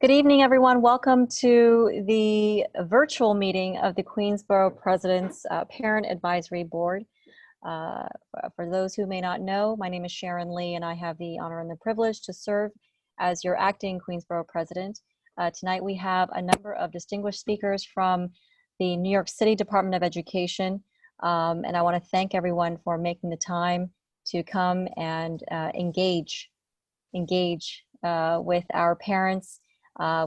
Good evening, everyone. Welcome to the virtual meeting of the Queensborough President's Parent Advisory Board. For those who may not know, my name is Sharon Lee, and I have the honor and the privilege to serve as your acting Queensborough President. Tonight, we have a number of distinguished speakers from the New York City Department of Education, and I want to thank everyone for making the time to come and engage with our parents,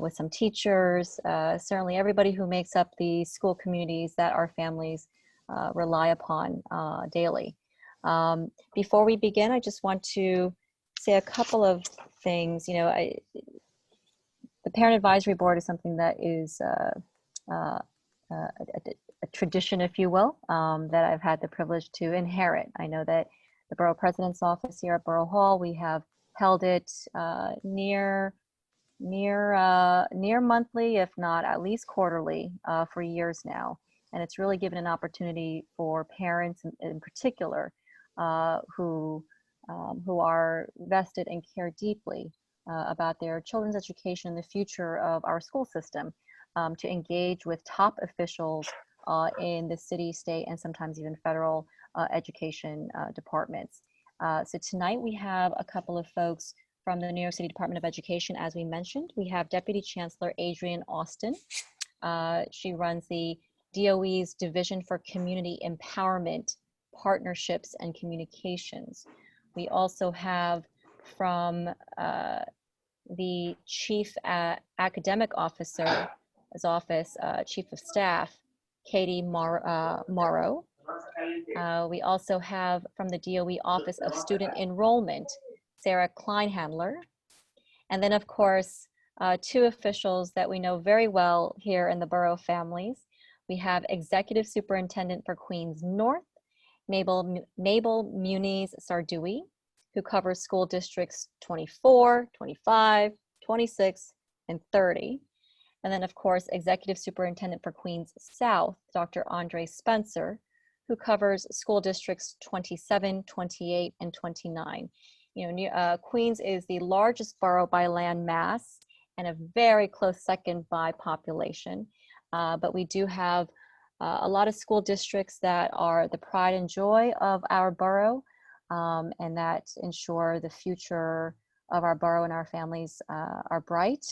with some teachers, certainly everybody who makes up the school communities that our families rely upon daily. Before we begin, I just want to say a couple of things. You know, the Parent Advisory Board is something that is a tradition, if you will, that I've had the privilege to inherit. I know that the Borough President's Office here at Borough Hall, we have held it near monthly, if not at least quarterly, for years now. And it's really given an opportunity for parents in particular who are vested and care deeply about their children's education and the future of our school system to engage with top officials in the city, state, and sometimes even federal education departments. So tonight we have a couple of folks from the New York City Department of Education. As we mentioned, we have Deputy Chancellor Adrienne Austin. She runs the DOE's Division for Community Empowerment, Partnerships, and Communications. We also have from the Chief Academic Officer's office, Chief of Staff, Katie Maro. We also have from the DOE Office of Student Enrollment, Sarah Kleinhandler. And then, of course, two officials that we know very well here in the Borough families. We have Executive Superintendent for Queens North, Mabel Muniz Sarduy, who covers school districts 24, 25, 26, and 30. And then, of course, Executive Superintendent for Queens South, Dr. Andre Spencer, who covers school districts 27, 28, and 29. You know, Queens is the largest borough by land mass and a very close second by population. But we do have a lot of school districts that are the pride and joy of our borough and that ensure the future of our borough and our families are bright.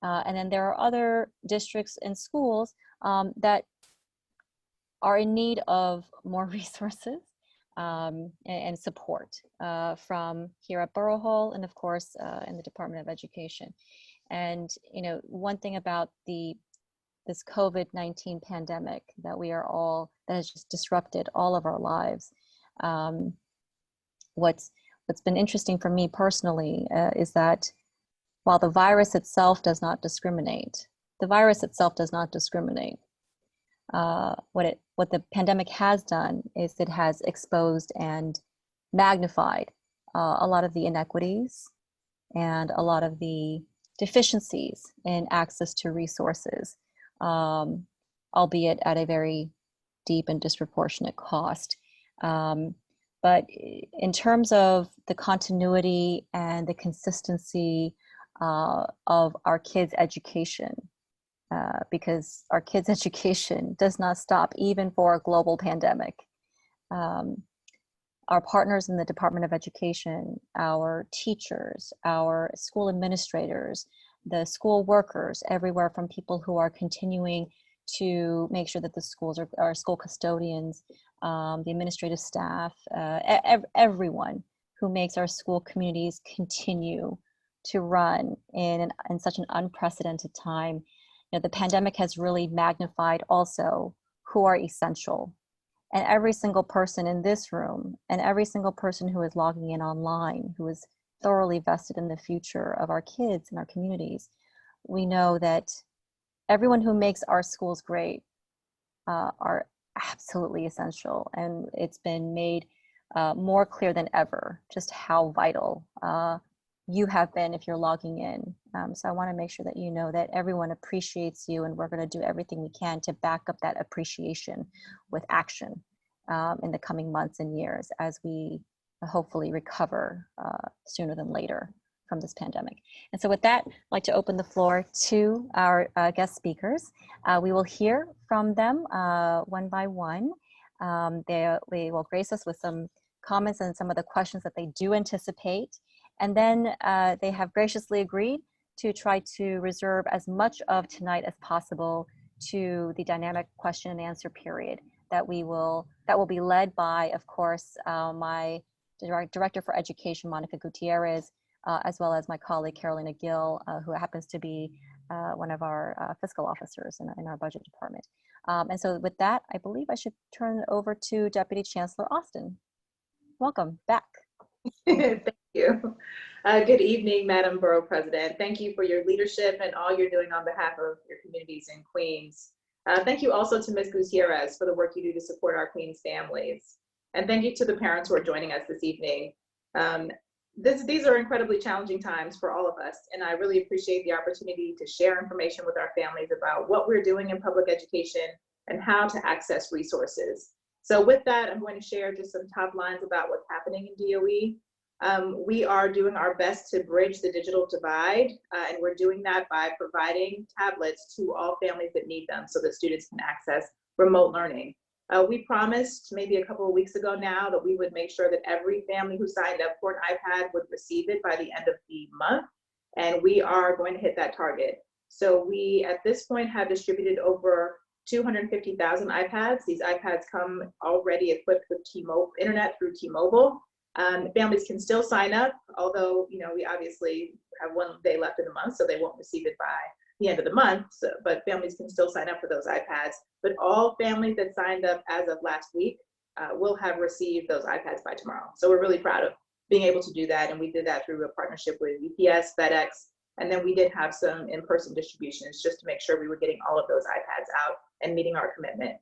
And then there are other districts and schools that are in need of more resources and support from here at Borough Hall and of course in the Department of Education. And you know, one thing about this COVID-19 pandemic that has just disrupted all of our lives. What's been interesting for me personally is that while the virus itself does not discriminate, what the pandemic has done is it has exposed and magnified a lot of the inequities and a lot of the deficiencies in access to resources, albeit at a very deep and disproportionate cost. But in terms of the continuity and the consistency of our kids' education, because our kids' education does not stop even for a global pandemic. Our partners in the Department of Education, our teachers, our school administrators, the school workers, everywhere from people who are continuing to make sure that the schools are school custodians, the administrative staff, everyone who makes our school communities continue to run in such an unprecedented time. You know, the pandemic has really magnified also who are essential. And every single person in this room and every single person who is logging in online, who is thoroughly vested in the future of our kids and our communities, we know that everyone who makes our schools great are absolutely essential. And it's been made more clear than ever just how vital you have been if you're logging in. So I want to make sure that you know that everyone appreciates you, and we're going to do everything we can to back up that appreciation with action in the coming months and years as we hopefully recover sooner than later from this pandemic. And so with that, I'd like to open the floor to our guest speakers. We will hear from them one by one. They will grace us with some comments and some of the questions that they do anticipate. And then they have graciously agreed to try to reserve as much of tonight as possible to the dynamic question and answer period that will be led by, of course, my Director for Education, Monica Gutierrez, as well as my colleague, Carolina Gill, who happens to be one of our fiscal officers in our budget department. And so with that, I believe I should turn it over to Deputy Chancellor Austin. Welcome back. Thank you. Good evening, Madam Borough President. Thank you for your leadership and all you're doing on behalf of your communities in Queens. Thank you also to Ms. Gutierrez for the work you do to support our Queens families. And thank you to the parents who are joining us this evening. These are incredibly challenging times for all of us, and I really appreciate the opportunity to share information with our families about what we're doing in public education and how to access resources. So with that, I'm going to share just some top lines about what's happening in DOE. We are doing our best to bridge the digital divide, and we're doing that by providing tablets to all families that need them so that students can access remote learning. We promised maybe a couple of weeks ago now that we would make sure that every family who signed up for an iPad would receive it by the end of the month, and we are going to hit that target. So we, at this point, have distributed over 250,000 iPads. These iPads come already equipped with T-Mobile internet through T-Mobile. Families can still sign up, although we obviously have one day left in the month, so they won't receive it by the end of the month, but families can still sign up for those iPads. But all families that signed up as of last week will have received those iPads by tomorrow. So we're really proud of being able to do that, and we did that through a partnership with UPS, FedEx, and then we did have some in-person distributions just to make sure we were getting all of those iPads out and meeting our commitment.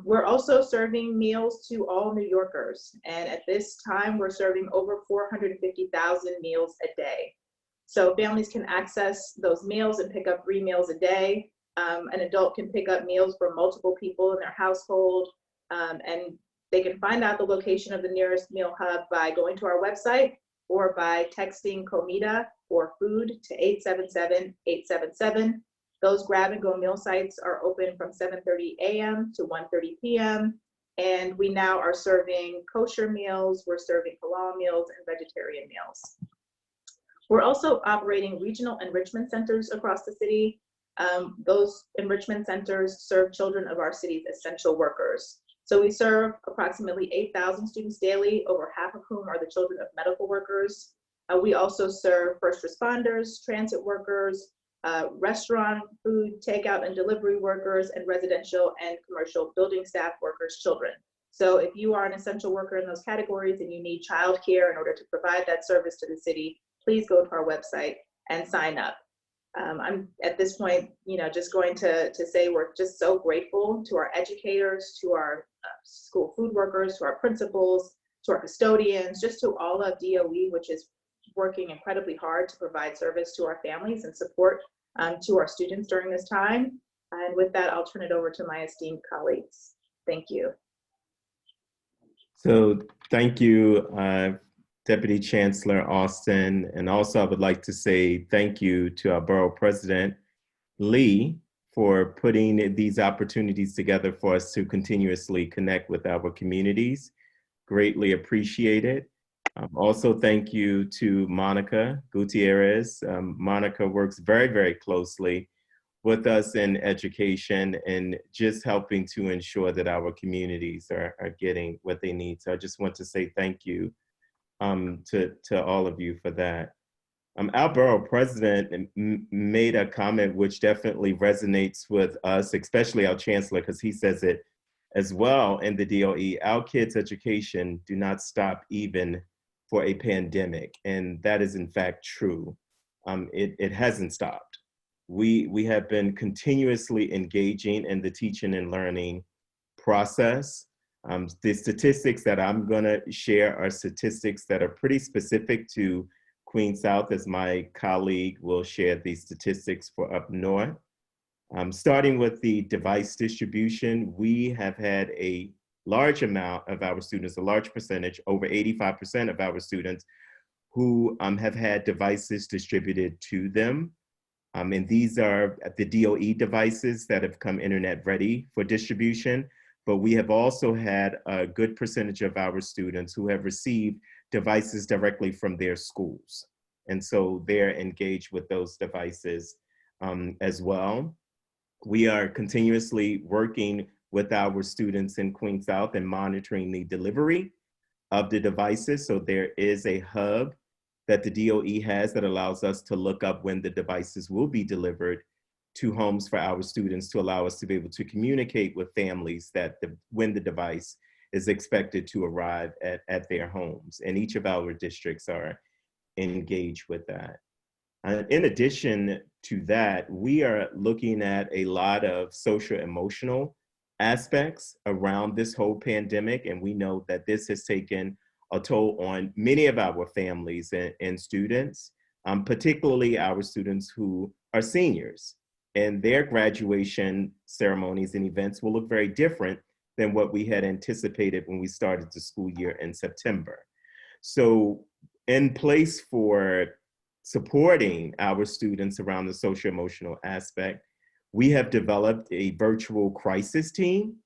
We're also serving meals to all New Yorkers, and at this time we're serving over 450,000 meals a day. So families can access those meals and pick up 3 meals a day. An adult can pick up meals for multiple people in their household, and they can find out the location of the nearest meal hub by going to our website or by texting Comida or food to 877-877. Those grab and go meal sites are open from 7:30 a.m. to 1:30 p.m. And we now are serving kosher meals, we're serving halal meals, and vegetarian meals. We're also operating regional enrichment centers across the city. Those enrichment centers serve children of our city's essential workers. So we serve approximately 8,000 students daily, over half of whom are the children of medical workers. We also serve first responders, transit workers, restaurant, food, takeout and delivery workers, and residential and commercial building staff workers' children. So if you are an essential worker in those categories and you need childcare in order to provide that service to the city, please go to our website and sign up. I'm at this point, just going to say we're just so grateful to our educators, to our school food workers, to our principals, to our custodians, just to all of DOE, which is working incredibly hard to provide service to our families and support to our students during this time. And with that, I'll turn it over to my esteemed colleagues. Thank you. So thank you, Deputy Chancellor Austin. And also I would like to say thank you to our Borough President, Lee, for putting these opportunities together for us to continuously connect with our communities. Greatly appreciated. Also, thank you to Monica Gutierrez. Monica works very, very closely with us in education and just helping to ensure that our communities are getting what they need. So I just want to say thank you to all of you for that. Our Borough President made a comment which definitely resonates with us, especially our Chancellor, because he says it as well in the DOE. Our kids' education do not stop even for a pandemic, and that is in fact true. It hasn't stopped. We have been continuously engaging in the teaching and learning process. The statistics that I'm gonna share are statistics that are pretty specific to Queens South, as my colleague will share the statistics for up north. Starting with the device distribution, we have had a large amount of our students, a large percentage, over 85% of our students, who have had devices distributed to them. And these are the DOE devices that have come internet ready for distribution. But we have also had a good percentage of our students who have received devices directly from their schools. And so they're engaged with those devices as well. We are continuously working with our students in Queens South and monitoring the delivery of the devices. So there is a hub that the DOE has that allows us to look up when the devices will be delivered to homes for our students, to allow us to be able to communicate with families that when the device is expected to arrive at their homes. And each of our districts are engaged with that. In addition to that, we are looking at a lot of social emotional aspects around this whole pandemic. And we know that this has taken a toll on many of our families and students, particularly our students who are seniors. And their graduation ceremonies and events will look very different than what we had anticipated when we started the school year in September. So in place for supporting our students around the social emotional aspect, we have developed a virtual crisis team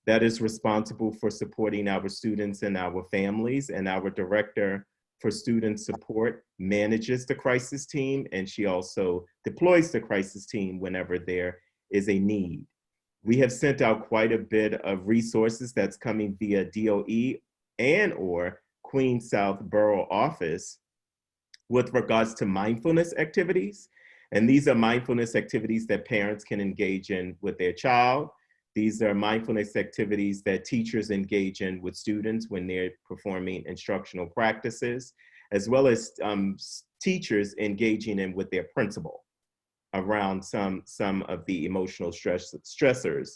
that is responsible for supporting our students and our families, and our director for student support manages the crisis team, and she also deploys the crisis team whenever there is a need. We have sent out quite a bit of resources that's coming via DOE and or Queens South Borough office with regards to mindfulness activities. And these are mindfulness activities that parents can engage in with their child. These are mindfulness activities that teachers engage in with students when they're performing instructional practices, as well as teachers engaging in with their principal around some of the emotional stressors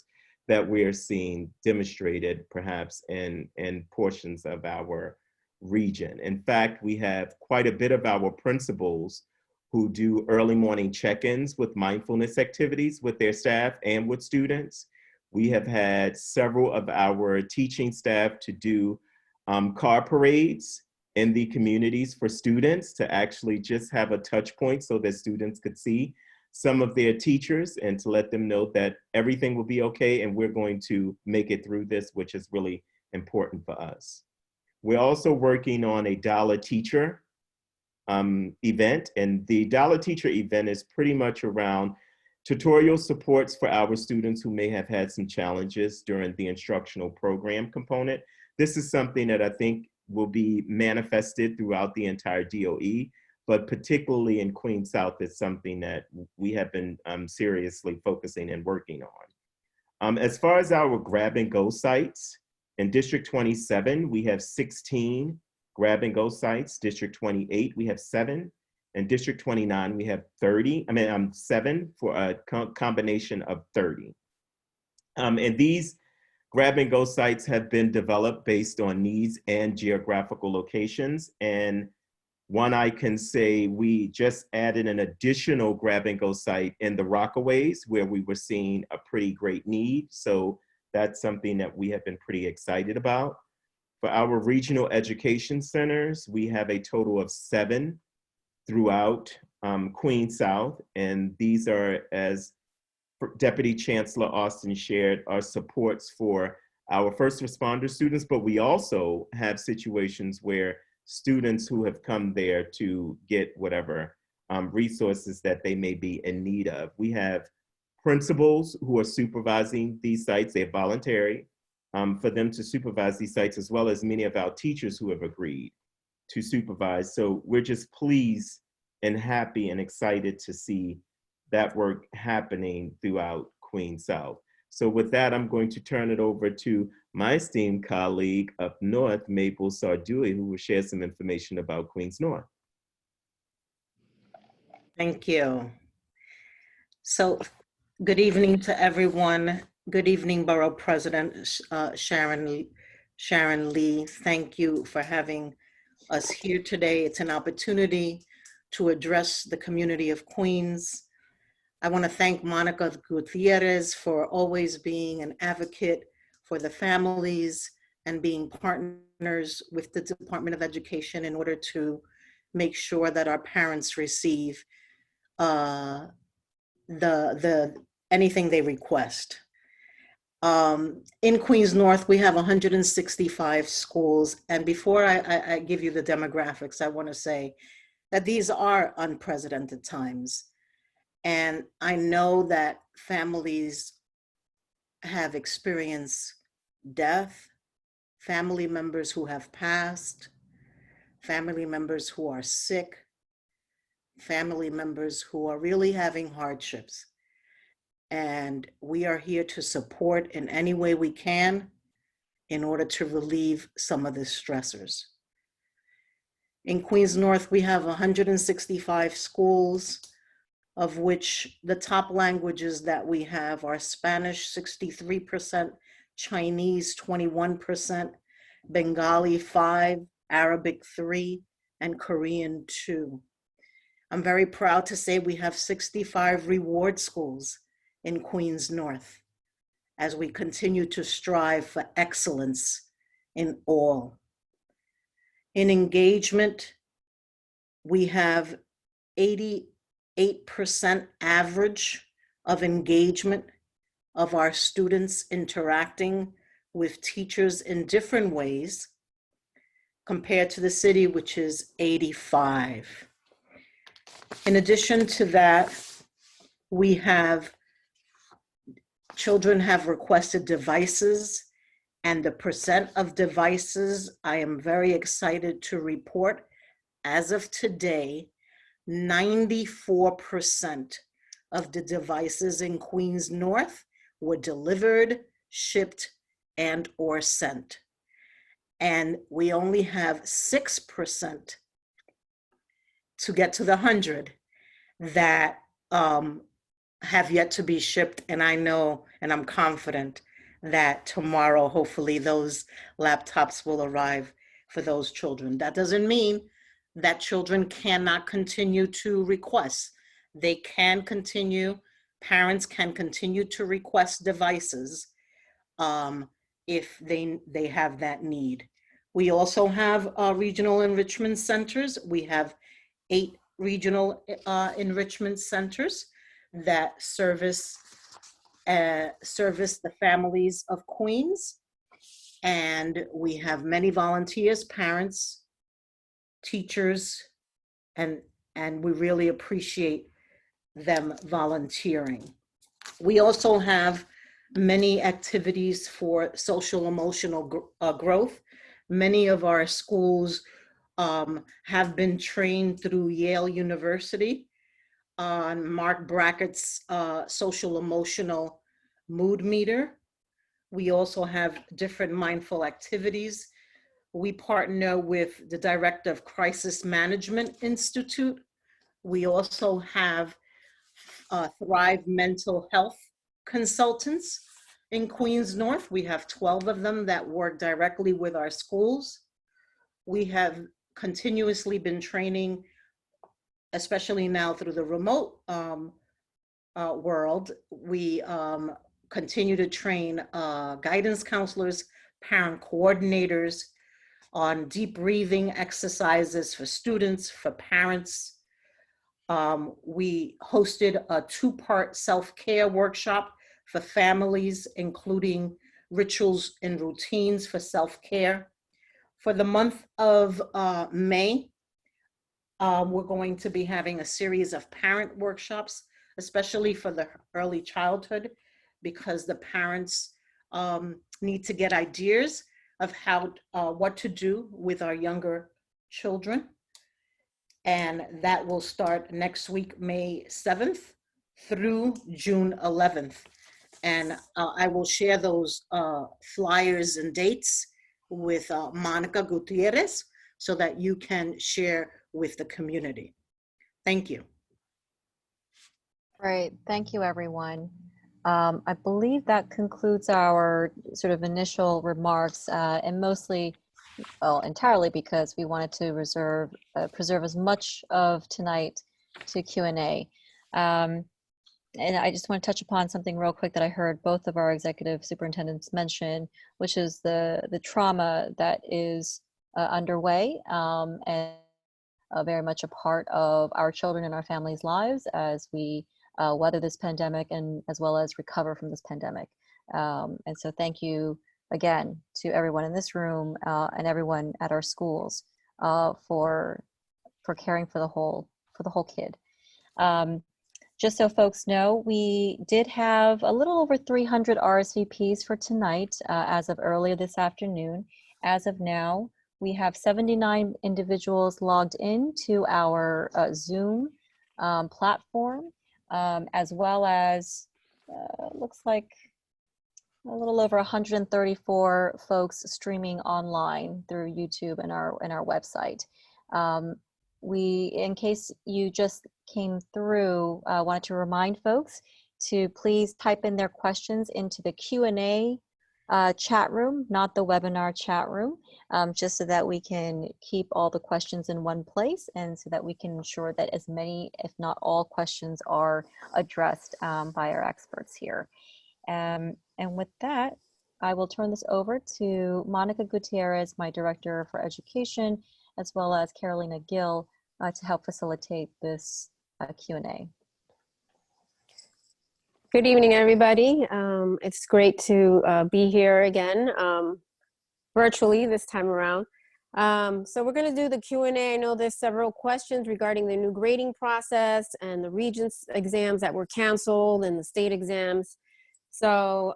that we're seeing demonstrated perhaps in portions of our region. In fact, we have quite a bit of our principals who do early morning check-ins with mindfulness activities with their staff and with students. We have had several of our teaching staff to do car parades in the communities for students to actually just have a touch point so that students could see some of their teachers and to let them know that everything will be okay and we're going to make it through this, which is really important for us. We're also working on a Dollar Teacher event, and the Dollar Teacher event is pretty much around tutorial supports for our students who may have had some challenges during the instructional program component. This is something that I think will be manifested throughout the entire DOE, but particularly in Queens South, it's something that we have been seriously focusing and working on. As far as our grab and go sites, in District 27, we have 16 grab and go sites. District 28, we have 7. In District 29, we have 7 for a combination of 30. And these grab and go sites have been developed based on needs and geographical locations. And one I can say, we just added an additional grab and go site in the Rockaways where we were seeing a pretty great need. So that's something that we have been pretty excited about. For our regional education centers, we have a total of 7 throughout Queens South. And these are, as Deputy Chancellor Austin shared, are supports for our first responder students, but we also have situations where students who have come there to get whatever resources that they may be in need of. We have principals who are supervising these sites. They're voluntary for them to supervise these sites, as well as many of our teachers who have agreed to supervise. So we're just pleased and happy and excited to see that work happening throughout Queens South. So with that, I'm going to turn it over to my esteemed colleague up north, Mabel Sarduy, who will share some information about Queens North. Thank you. So good evening to everyone. Good evening, Borough President Sharon Lee. Thank you for having us here today. It's an opportunity to address the community of Queens. I want to thank Monica Gutierrez for always being an advocate for the families and being partners with the Department of Education in order to make sure that our parents receive anything they request. In Queens North, we have 165 schools. And before I give you the demographics, I want to say that these are unprecedented times. And I know that families have experienced death, family members who have passed, family members who are sick, family members who are really having hardships. And we are here to support in any way we can in order to relieve some of the stressors. In Queens North, we have 165 schools, of which the top languages that we have are Spanish, 63%, Chinese, 21%, Bengali, 5%, Arabic, 3%, and Korean, 2%. I'm very proud to say we have 65 reward schools in Queens North as we continue to strive for excellence in all. In engagement, we have 88% average of engagement of our students interacting with teachers in different ways compared to the city, which is 85. In addition to that, we have children have requested devices, and the percent of devices, I am very excited to report, as of today, 94% of the devices in Queens North were delivered, shipped, and or sent. And we only have 6% to get to the 100 that have yet to be shipped. And I know, and I'm confident that tomorrow, hopefully those laptops will arrive for those children. That doesn't mean that children cannot continue to request. They can continue, parents can continue to request devices if they have that need. We also have regional enrichment centers. We have 8 regional enrichment centers that service the families of Queens. And we have many volunteers, parents, teachers, and we really appreciate them volunteering. We also have many activities for social emotional growth. Many of our schools have been trained through Yale University on Mark Brackett's social emotional mood meter. We also have different mindful activities. We partner with the Director of Crisis Management Institute. We also have Thrive Mental Health consultants in Queens North. We have 12 of them that work directly with our schools. We have continuously been training, especially now through the remote world. We continue to train guidance counselors, parent coordinators on deep breathing exercises for students, for parents. We hosted a 2-part self-care workshop for families, including rituals and routines for self-care. For the month of May, we're going to be having a series of parent workshops, especially for the early childhood, because the parents need to get ideas of what to do with our younger children. And that will start next week, May 7th through June 11th. And I will share those flyers and dates with Monica Gutierrez so that you can share with the community. Thank you. Great, thank you, everyone. I believe that concludes our sort of initial remarks, and mostly, well, entirely because we wanted to preserve as much of tonight to Q&A. And I just want to touch upon something real quick that I heard both of our executive superintendents mention, which is the trauma that is underway and very much a part of our children and our families' lives as we weather this pandemic and as well as recover from this pandemic. And so thank you again to everyone in this room and everyone at our schools for caring for the whole kid. Just so folks know, we did have a little over 300 RSVPs for tonight as of earlier this afternoon. As of now, we have 79 individuals logged in to our Zoom platform, as well as looks like a little over 134 folks streaming online through YouTube and our website. In case you just came through, wanted to remind folks to please type in their questions into the Q&A chat room, not the webinar chat room, just so that we can keep all the questions in one place and so that we can ensure that as many, if not all, questions are addressed by our experts here. And with that, I will turn this over to Monica Gutierrez, my Director for Education, as well as Carolina Gill to help facilitate this Q&A. Good evening, everybody. It's great to be here again, virtually this time around. So we're going to do the Q&A. I know there's several questions regarding the new grading process and the Regents exams that were canceled and the state exams. So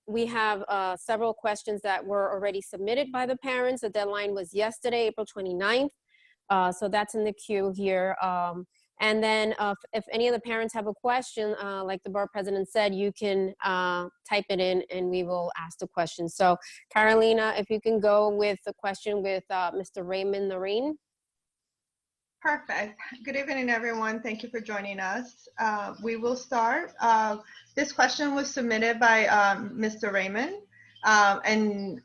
we have several questions that were already submitted by the parents. The deadline was yesterday, April 29th. So that's in the queue here. And then if any of the parents have a question, like the borough president said, you can type it in and we will ask the question. So Carolina, if you can go with the question with Mr. Raymond Noreen. Perfect. Good evening, everyone. Thank you for joining us. We will start. This question was submitted by Mr. Raymond, and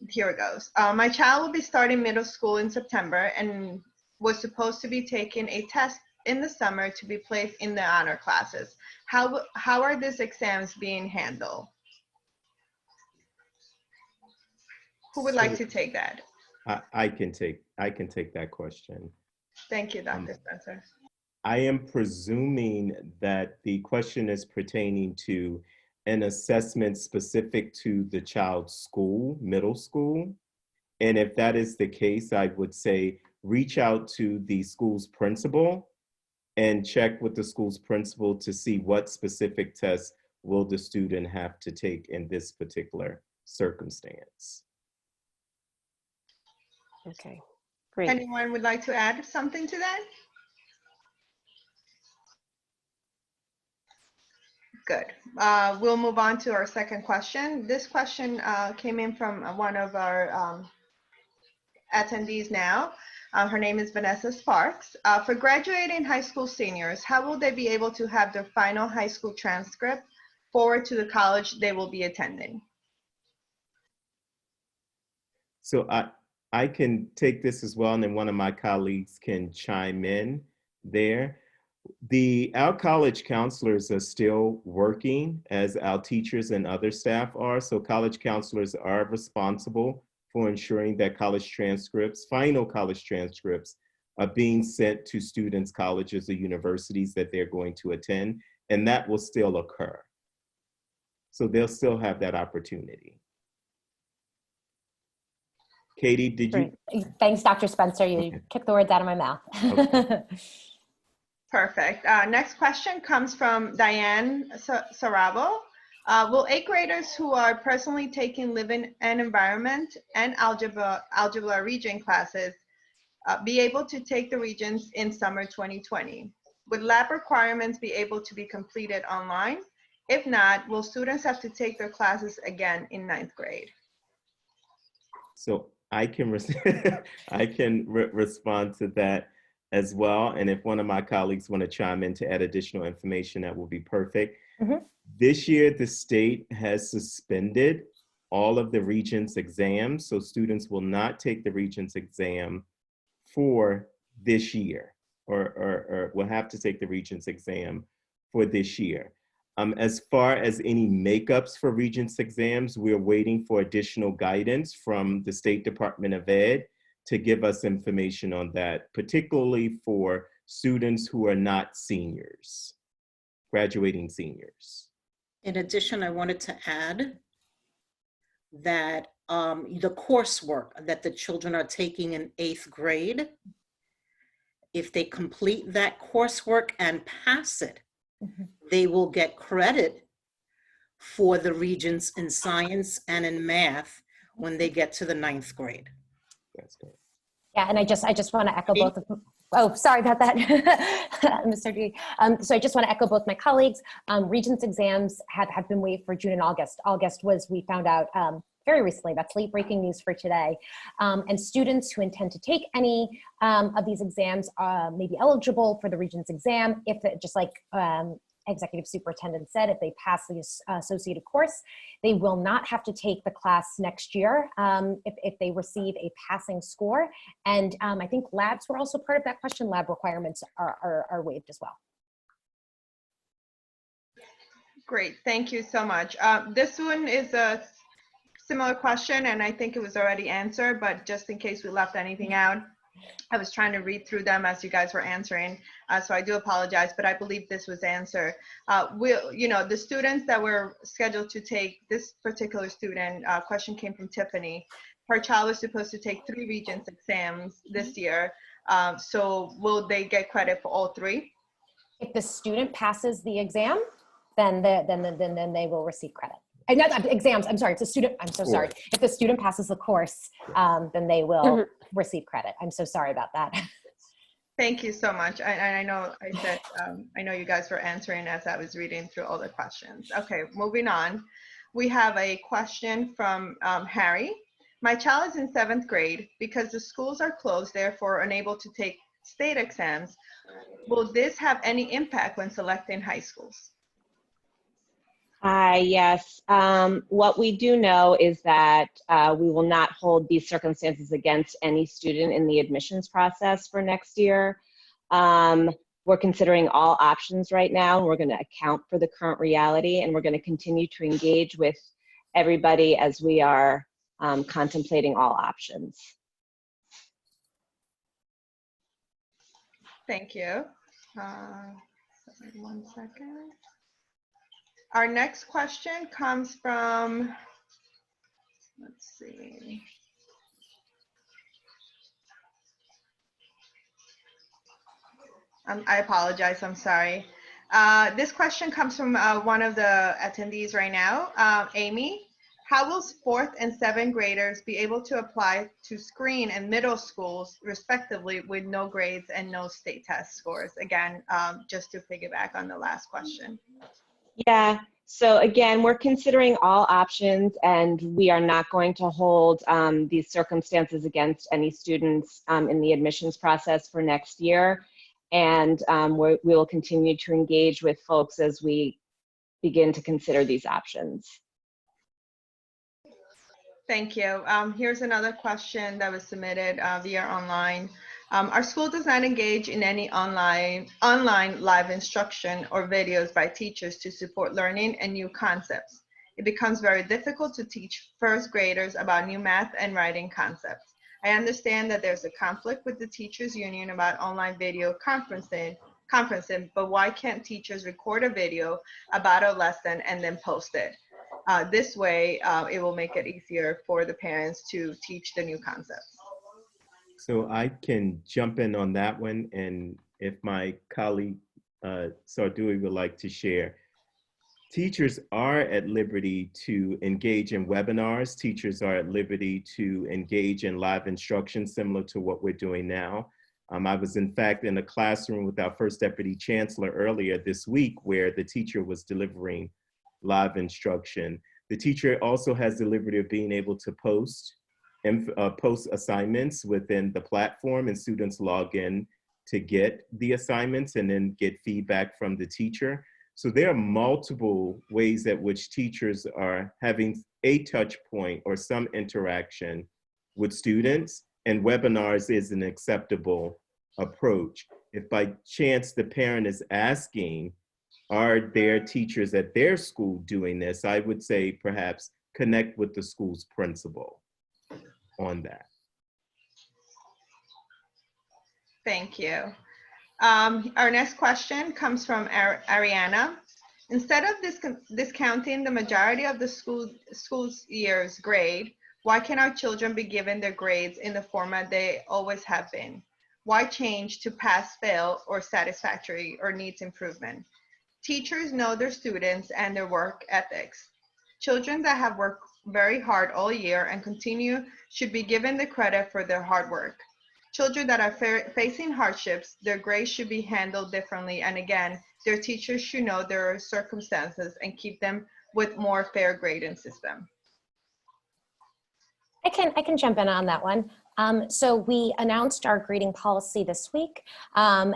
here it goes. My child will be starting middle school in September and was supposed to be taking a test in the summer to be placed in the honor classes. How are these exams being handled? Who would like to take that? I can take that question. Thank you, Dr. Spencer. I am presuming that the question is pertaining to an assessment specific to the child's school, middle school. And if that is the case, I would say reach out to the school's principal and check with the school's principal to see what specific tests will the student have to take in this particular circumstance. Okay, great. Anyone would like to add something to that? Good. We'll move on to our second question. This question came in from one of our attendees now. Her name is Vanessa Sparks. For graduating high school seniors, how will they be able to have their final high school transcript forward to the college they will be attending? So I can take this as well, and then one of my colleagues can chime in there. Our college counselors are still working as our teachers and other staff are. So college counselors are responsible for ensuring that college transcripts, final college transcripts, are being sent to students, colleges, or universities that they're going to attend, and that will still occur. So they'll still have that opportunity. Katie, did you? Great. Thanks, Dr. Spencer. You took the words out of my mouth. Okay. Perfect. Next question comes from Diane Sarabo. Will 8th graders who are personally taking living and environment and algebra region classes be able to take the regions in summer 2020? Would lab requirements be able to be completed online? If not, will students have to take their classes again in 9th grade? So I can respond to that as well. And if one of my colleagues want to chime in to add additional information, that will be perfect. Mm-hmm. This year, the state has suspended all of the Regents exams. So students will not take the Regents exam for this year, or will have to take the Regents exam for this year. As far as any makeups for Regents exams, we're waiting for additional guidance from the State Department of Ed to give us information on that, particularly for students who are not seniors, graduating seniors. In addition, I wanted to add that the coursework that the children are taking in 8th grade, if they complete that coursework and pass it, they will get credit for the regents in science and in math when they get to the 9th grade. That's good. Yeah, and I just want to echo both of them. Oh, sorry about that, Mr. Sarduy. So I just want to echo both my colleagues. Regents exams have been waived for June and August. August was, we found out very recently, that's late breaking news for today. And students who intend to take any of these exams may be eligible for the Regents exam if, just like Executive Superintendent said, if they pass the associated course, they will not have to take the class next year if they receive a passing score. And I think labs were also part of that question. Lab requirements are waived as well. Great, thank you so much. This one is a similar question, and I think it was already answered, but just in case we left anything out, I was trying to read through them as you guys were answering, so I do apologize, but I believe this was answered. The students that were scheduled to take, this particular student, question came from Tiffany. Her child was supposed to take 3 Regents exams this year, so will they get credit for all 3? If the student passes the exam, then they will receive credit. And not exams, I'm sorry, it's a student, I'm so sorry. If the student passes the course, then they will receive credit. I'm so sorry about that. Thank you so much. I know I said, I know you guys were answering as I was reading through all the questions. Okay, moving on. We have a question from Harry. My child is in 7th grade. Because the schools are closed, therefore unable to take state exams, will this have any impact when selecting high schools? Yes. What we do know is that we will not hold these circumstances against any student in the admissions process for next year. We're considering all options right now, and we're going to account for the current reality, and we're going to continue to engage with everybody as we are contemplating all options. Thank you. Sorry, 1 second. Our next question comes from, let's see. I apologize, I'm sorry. This question comes from one of the attendees right now, Amy. How will 4th and 7th graders be able to apply to screen in middle schools, respectively, with no grades and no state test scores? Again, just to piggyback on the last question. Yeah, so again, we're considering all options, and we are not going to hold these circumstances against any students in the admissions process for next year. And we will continue to engage with folks as we begin to consider these options. Thank you. Here's another question that was submitted via online. Our school does not engage in any online live instruction or videos by teachers to support learning and new concepts. It becomes very difficult to teach 1st graders about new math and writing concepts. I understand that there's a conflict with the teachers union about online video conferencing, but why can't teachers record a video about a lesson and then post it? This way, it will make it easier for the parents to teach the new concepts. So I can jump in on that one, and if my colleague Sarduy would like to share. Teachers are at liberty to engage in webinars. Teachers are at liberty to engage in live instruction similar to what we're doing now. I was in fact in a classroom with our first Deputy Chancellor earlier this week where the teacher was delivering live instruction. The teacher also has the liberty of being able to post assignments within the platform, and students log in to get the assignments and then get feedback from the teacher. So there are multiple ways at which teachers are having a touch point or some interaction with students, and webinars is an acceptable approach. If by chance the parent is asking, are there teachers at their school doing this? I would say perhaps connect with the school's principal on that. Thank you. Our next question comes from Ariana. Instead of discounting the majority of the school's year's grade, why can't our children be given their grades in the format they always have been? Why change to pass, fail, or satisfactory, or needs improvement? Teachers know their students and their work ethics. Children that have worked very hard all year and continue should be given the credit for their hard work. Children that are facing hardships, their grades should be handled differently. And again, their teachers should know their circumstances and keep them with more fair grading system. I can jump in on that one. So we announced our grading policy this week, and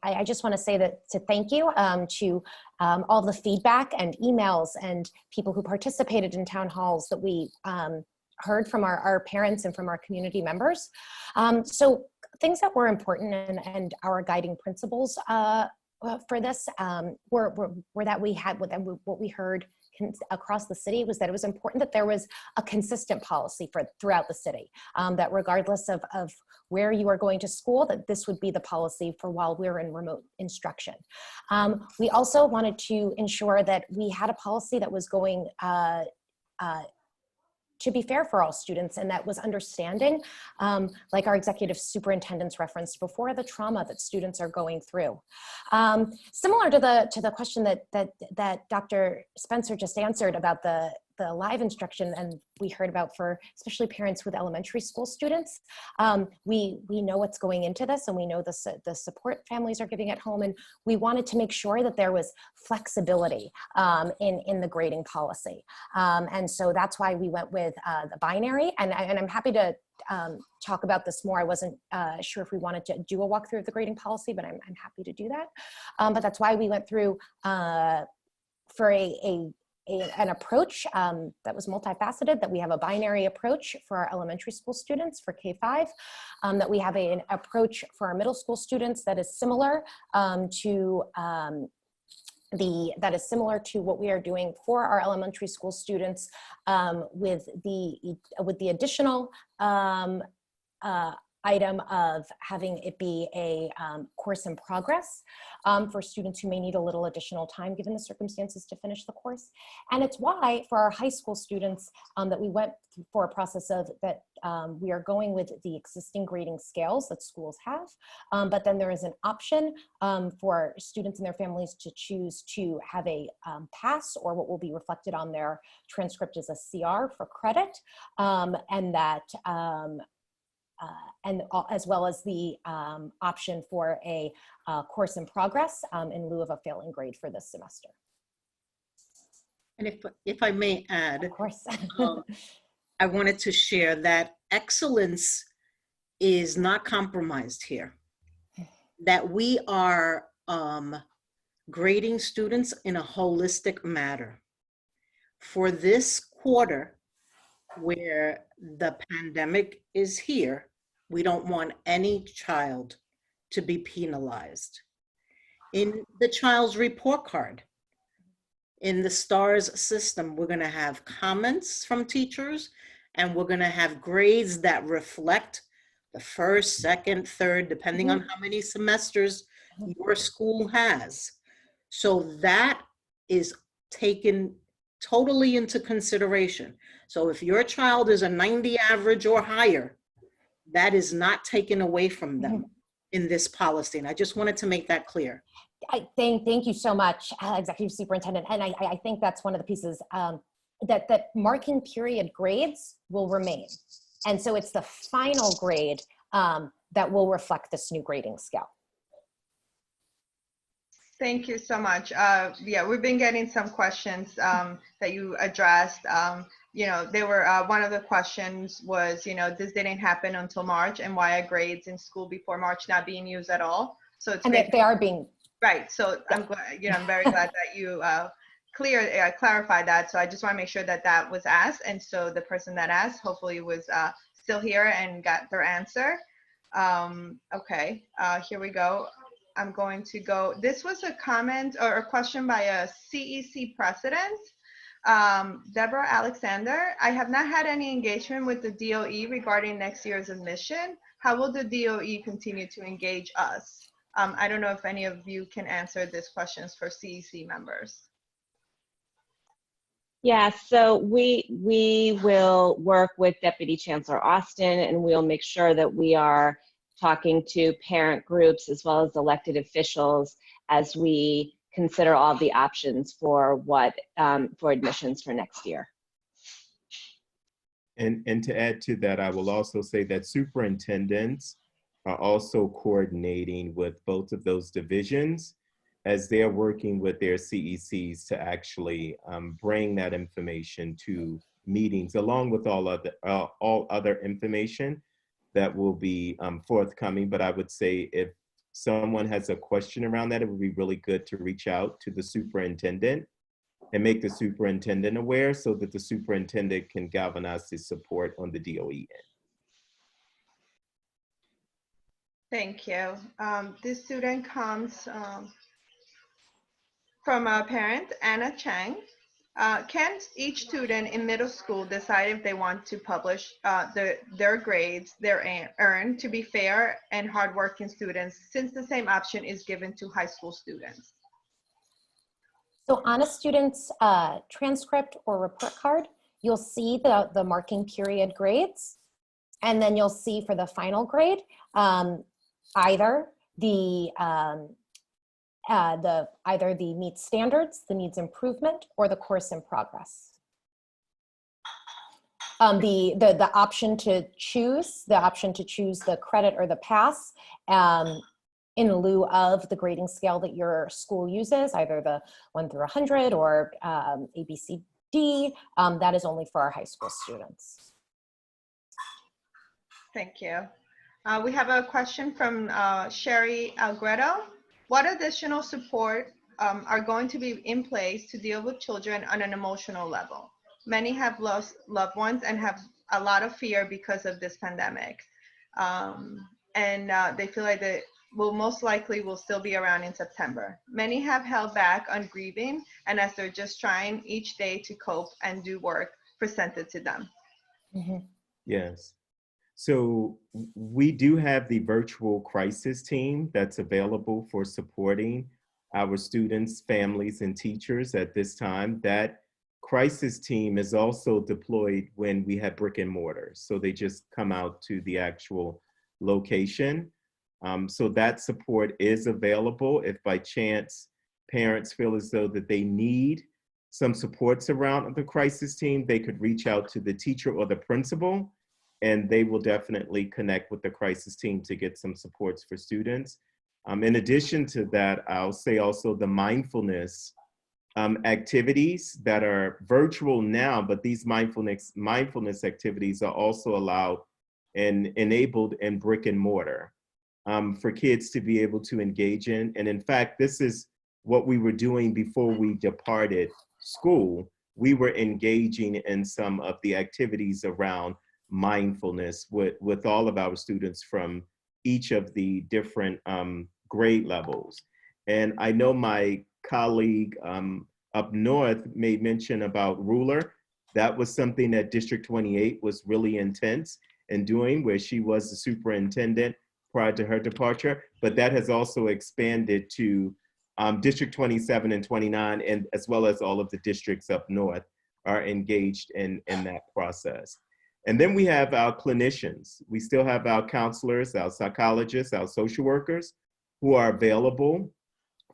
I just want to say to thank you to all the feedback and emails and people who participated in town halls that we heard from our parents and from our community members. So things that were important and our guiding principles for this were that we had what we heard across the city was that it was important that there was a consistent policy throughout the city, that regardless of where you are going to school, that this would be the policy for while we're in remote instruction. We also wanted to ensure that we had a policy that was going to be fair for all students, and that was understanding, like our executive superintendents referenced before, the trauma that students are going through. Similar to the question that Dr. Spencer just answered about the live instruction, and we heard about for especially parents with elementary school students, we know what's going into this, and we know the support families are giving at home, and we wanted to make sure that there was flexibility in the grading policy. And so that's why we went with the binary, and I'm happy to talk about this more. I wasn't sure if we wanted to do a walkthrough of the grading policy, but I'm happy to do that. But that's why we went through for an approach that was multifaceted, that we have a binary approach for our elementary school students for K-5, that we have an approach for our middle school students that is similar to what we are doing for our elementary school students, with the additional item of having it be a course in progress for students who may need a little additional time given the circumstances to finish the course. And it's why for our high school students that we went for a process of that we are going with the existing grading scales that schools have, but then there is an option for students and their families to choose to have a pass, or what will be reflected on their transcript as a CR for credit, and that and as well as the option for a course in progress in lieu of a failing grade for this semester. And if I may add, Of course. I wanted to share that excellence is not compromised here. That we are grading students in a holistic manner. For this quarter, where the pandemic is here, we don't want any child to be penalized. In the child's report card, in the STARS system, we're gonna have comments from teachers, and we're gonna have grades that reflect the first, second, third, depending on how many semesters your school has. So that is taken totally into consideration. So if your child is a 90 average or higher, that is not taken away from them in this policy. And I just wanted to make that clear. Thank you so much, Executive Superintendent. And I think that's one of the pieces that marking period grades will remain. And so it's the final grade that will reflect this new grading scale. Thank you so much. Yeah, we've been getting some questions that you addressed. You know, they were, one of the questions was, you know, this didn't happen until March, and why are grades in school before March not being used at all? So it's, and they are being. Right, so I'm glad, you know, I'm very glad that you clarified that. So I just want to make sure that that was asked. And so the person that asked hopefully was still here and got their answer. Okay, here we go. I'm going to go, this was a comment or a question by a CEC president, Deborah Alexander. I have not had any engagement with the DOE regarding next year's admission. How will the DOE continue to engage us? I don't know if any of you can answer these questions for CEC members. Yeah, so we will work with Deputy Chancellor Austin, and we'll make sure that we are talking to parent groups as well as elected officials as we consider all the options for what for admissions for next year. And to add to that, I will also say that superintendents are also coordinating with both of those divisions as they're working with their CECs to actually bring that information to meetings, along with all other information that will be forthcoming. But I would say if someone has a question around that, it would be really good to reach out to the superintendent and make the superintendent aware so that the superintendent can galvanize his support on the DOE end. Thank you. This student comes from a parent, Anna Chang. Can each student in middle school decide if they want to publish their grades they earn to be fair and hardworking students, since the same option is given to high school students? So on a student's transcript or report card, you'll see the marking period grades, and then you'll see for the final grade, either the meets standards, the needs improvement, or the course in progress. The option to choose the credit or the pass in lieu of the grading scale that your school uses, either the 1 through 100 or ABCD, that is only for our high school students. Thank you. We have a question from Sherry Algredo. What additional support are going to be in place to deal with children on an emotional level? Many have lost loved ones and have a lot of fear because of this pandemic. They feel like they will most likely will still be around in September. Many have held back on grieving, and as they're just trying each day to cope and do work presented to them. Mm-hmm. Yes. So we do have the virtual crisis team that's available for supporting our students, families, and teachers at this time. That crisis team is also deployed when we have brick and mortar. So they just come out to the actual location. So that support is available. If by chance parents feel as though that they need some supports around the crisis team, they could reach out to the teacher or the principal, and they will definitely connect with the crisis team to get some supports for students. In addition to that, I'll say also the mindfulness activities that are virtual now, but these mindfulness activities are also allowed and enabled in brick and mortar for kids to be able to engage in. And in fact, this is what we were doing before we departed school. We were engaging in some of the activities around mindfulness with all of our students from each of the different grade levels. And I know my colleague up north made mention about Ruler. That was something that District 28 was really intense in doing, where she was the superintendent prior to her departure, but that has also expanded to District 27 and 29, and as well as all of the districts up north are engaged in that process. And then we have our clinicians. We still have our counselors, our psychologists, our social workers who are available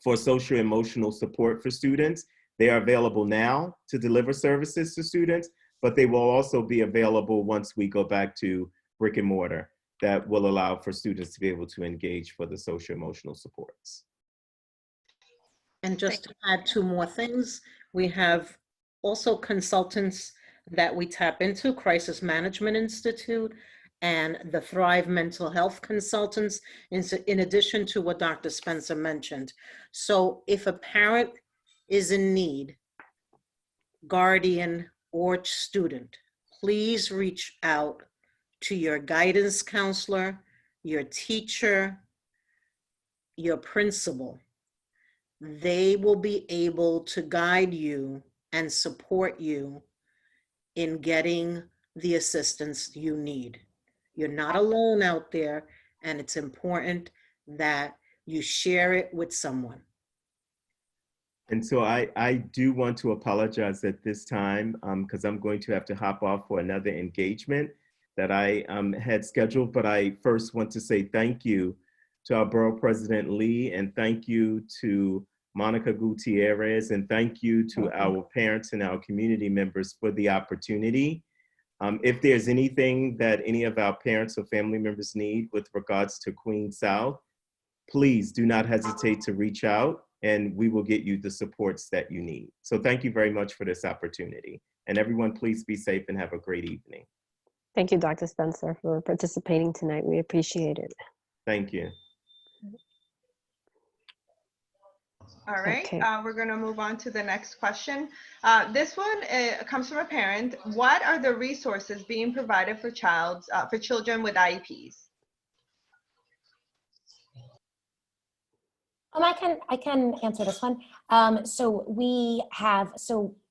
for social emotional support for students. They are available now to deliver services to students, but they will also be available once we go back to brick and mortar. That will allow for students to be able to engage for the social emotional supports. And just to add 2 more things, we have also consultants that we tap into, Crisis Management Institute and the Thrive Mental Health Consultants, in addition to what Dr. Spencer mentioned. So if a parent is in need, guardian or student, please reach out to your guidance counselor, your teacher, your principal. They will be able to guide you and support you in getting the assistance you need. You're not alone out there, and it's important that you share it with someone. And so I do want to apologize at this time because I'm going to have to hop off for another engagement that I had scheduled. But I first want to say thank you to our Borough President Lee, and thank you to Monica Gutierrez, and thank you to our parents and our community members for the opportunity. If there's anything that any of our parents or family members need with regards to Queen South, please do not hesitate to reach out, and we will get you the supports that you need. So thank you very much for this opportunity. And everyone, please be safe and have a great evening. Thank you, Dr. Spencer, for participating tonight. We appreciate it. Thank you. All right, Okay. we're going to move on to the next question. This one comes from a parent. What are the resources being provided for children with IEPs? I can answer this one. So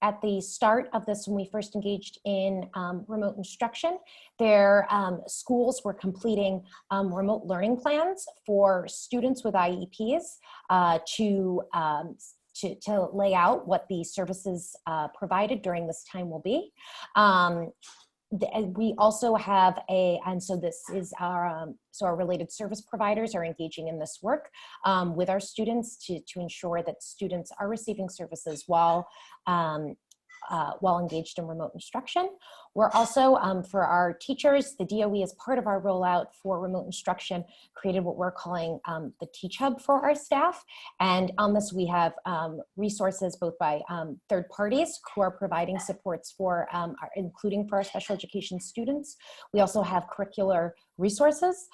at the start of this, when we first engaged in remote instruction, schools were completing remote learning plans for students with IEPs to lay out what the services provided during this time will be. We also have our related service providers are engaging in this work with our students to ensure that students are receiving services while engaged in remote instruction. We're also, for our teachers, the DOE, as part of our rollout for remote instruction, created what we're calling the Teach Hub for our staff. And on this, we have resources both by third parties who are providing supports for, including for our special education students. We also have curricular resources,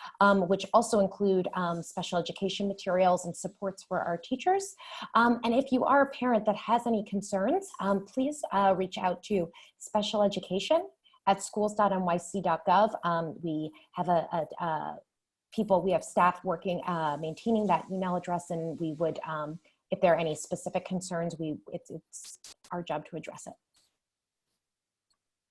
which also include special education materials and supports for our teachers. And if you are a parent that has any concerns, please reach out to special education at schools.nyc.gov. We have we have staff working, maintaining that email address, and we would, if there are any specific concerns, it's our job to address it.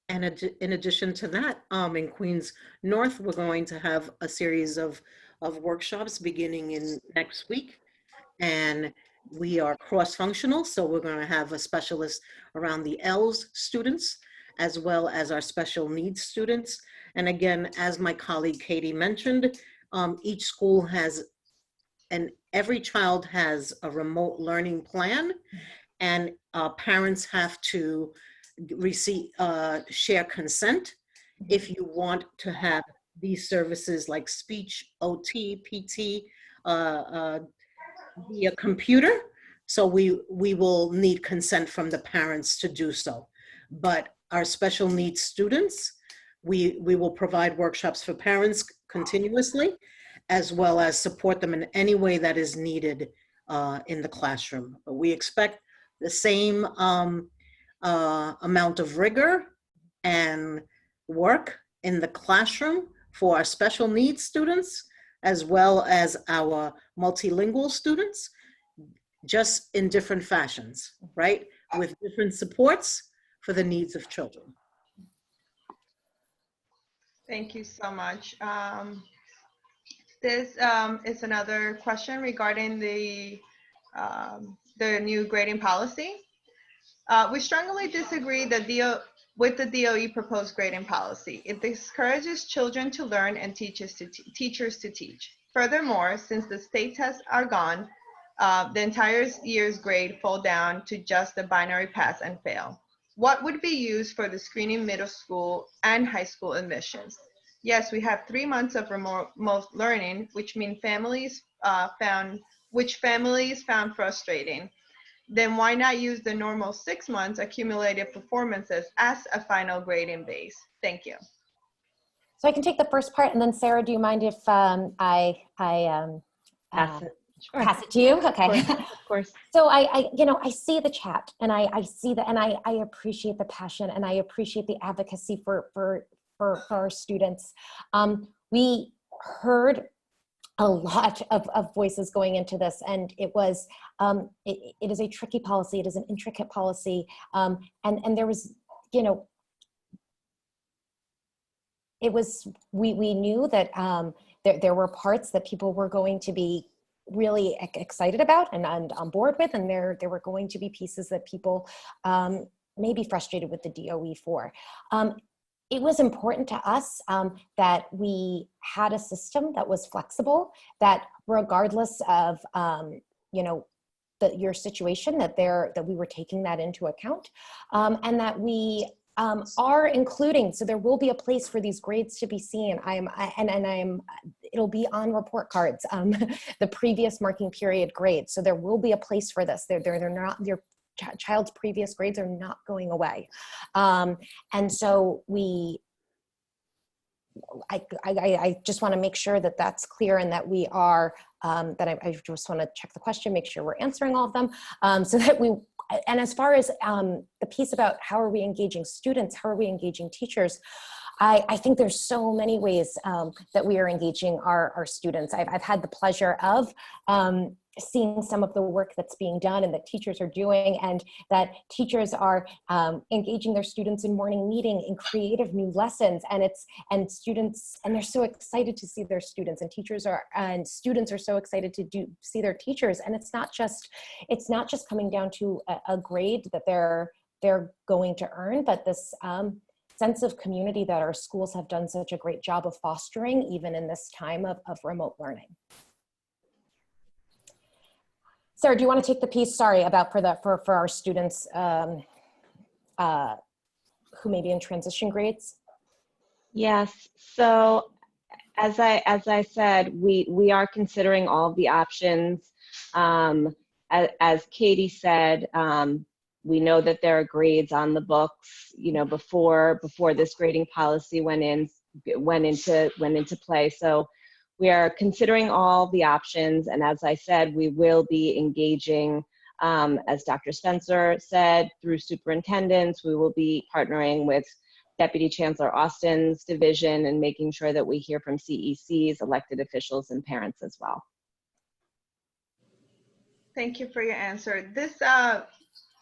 And in addition to that, in Queens North, we're going to have a series of workshops beginning in next week. And we are cross-functional, so we're going to have a specialist around the ELS students, as well as our special needs students. And again, as my colleague Katie mentioned, each school has, and every child has a remote learning plan, and parents have to share consent if you want to have these services like speech, OT, PT, via computer. So we will need consent from the parents to do so. But our special needs students, we will provide workshops for parents continuously, as well as support them in any way that is needed in the classroom. But we expect the same amount of rigor and work in the classroom for our special needs students, as well as our multilingual students, just in different fashions, right? With different supports for the needs of children. Thank you so much. This is another question regarding the new grading policy. We strongly disagree with the DOE proposed grading policy. It discourages children to learn and teachers to teach. Furthermore, since the state tests are gone, the entire year's grade fall down to just the binary pass and fail. What would be used for the screening middle school and high school admissions? Yes, we have 3 months of remote learning, which families found frustrating. Then why not use the normal 6 months accumulated performances as a final grading base? Thank you. So I can take the first part, and then Sarah, do you mind if I Pass it. Sure. Pass it to you? Okay. Of course. So I see the chat, and I see that, and I appreciate the passion, and I appreciate the advocacy for our students. We heard a lot of voices going into this, and it was it is a tricky policy. It is an intricate policy, and there was, we knew that there were parts that people were going to be really excited about and on board with, and there were going to be pieces that people may be frustrated with the DOE for. It was important to us that we had a system that was flexible, that regardless of your situation, that we were taking that into account, and that we are including. So there will be a place for these grades to be seen. It'll be on report cards, the previous marking period grades. So there will be a place for this. They're not, your child's previous grades are not going away. And so I just want to make sure that that's clear, and that we are, I just want to check the question, make sure we're answering all of them, so that and as far as the piece about how are we engaging students, how are we engaging teachers, I think there's so many ways that we are engaging our students. I've had the pleasure of seeing some of the work that's being done and that teachers are doing, and that teachers are engaging their students in morning meeting in creative new lessons, and they're so excited to see their students, and students are so excited to see their teachers. And it's not just coming down to a grade that they're going to earn, but this sense of community that our schools have done such a great job of fostering, even in this time of remote learning. Sarah, do you want to take the piece, sorry, about for our students who may be in transition grades? Yes, so as I said, we are considering all of the options. As Katie said, we know that there are grades on the books, before this grading policy went into play. So we are considering all the options, and as I said, we will be engaging, as Dr. Spencer said, through superintendents. We will be partnering with Deputy Chancellor Austin's division and making sure that we hear from CECs, elected officials, and parents as well. Thank you for your answer. This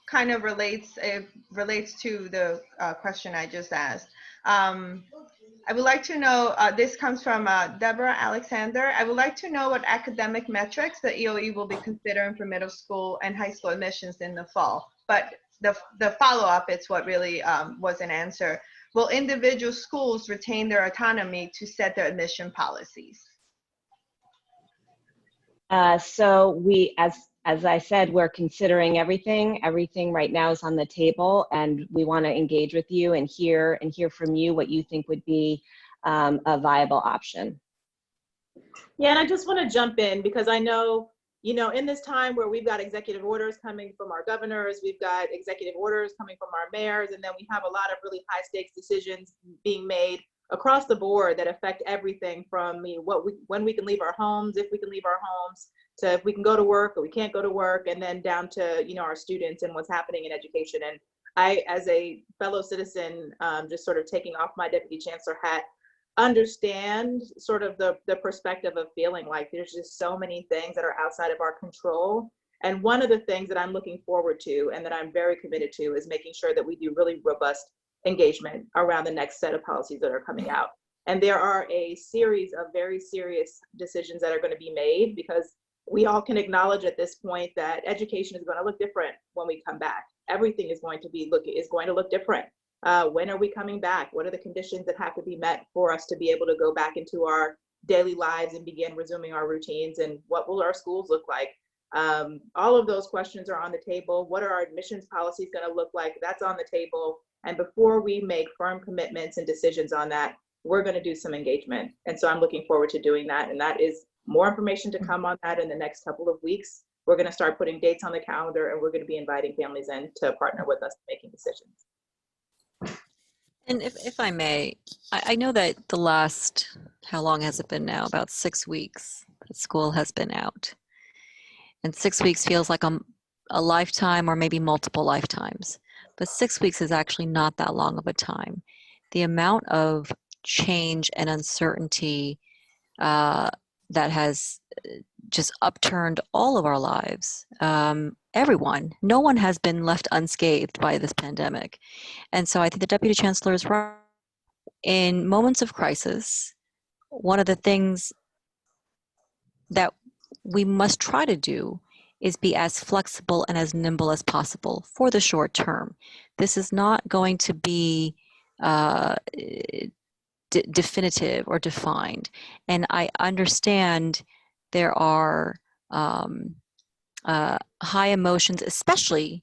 kind of relates to the question I just asked. I would like to know, this comes from Deborah Alexander. I would like to know what academic metrics the EOE will be considering for middle school and high school admissions in the fall. But the follow-up is what really was an answer. Will individual schools retain their autonomy to set their admission policies? So we, as I said, we're considering everything. Everything right now is on the table, and we want to engage with you and hear from you what you think would be a viable option. Yeah, and I just want to jump in because I know, in this time where we've got executive orders coming from our governors, we've got executive orders coming from our mayors, and then we have a lot of really high stakes decisions being made across the board that affect everything from when we can leave our homes, if we can leave our homes, to if we can go to work or we can't go to work, and then down to our students and what's happening in education. And I, as a fellow citizen, just sort of taking off my deputy chancellor hat, understand sort of the perspective of feeling like there's just so many things that are outside of our control. And one of the things that I'm looking forward to and that I'm very committed to is making sure that we do really robust engagement around the next set of policies that are coming out. And there are a series of very serious decisions that are going to be made, because we all can acknowledge at this point that education is going to look different when we come back. Everything is going to look different. When are we coming back? What are the conditions that have to be met for us to be able to go back into our daily lives and begin resuming our routines? And what will our schools look like? All of those questions are on the table. What are our admissions policies going to look like? That's on the table. And before we make firm commitments and decisions on that, we're going to do some engagement. And so I'm looking forward to doing that. And that is more information to come on that in the next couple of weeks. We're going to start putting dates on the calendar, and we're going to be inviting families in to partner with us making decisions. And if I may, I know that the last, how long has it been now? About 6 weeks that school has been out. And 6 weeks feels like a lifetime, or maybe multiple lifetimes. But 6 weeks is actually not that long of a time. The amount of change and uncertainty that has just upturned all of our lives. Everyone, no one has been left unscathed by this pandemic. And so I think the Deputy Chancellor is right. in moments of crisis, one of the things that we must try to do is be as flexible and as nimble as possible for the short term. This is not going to be definitive or defined. And I understand there are high emotions, especially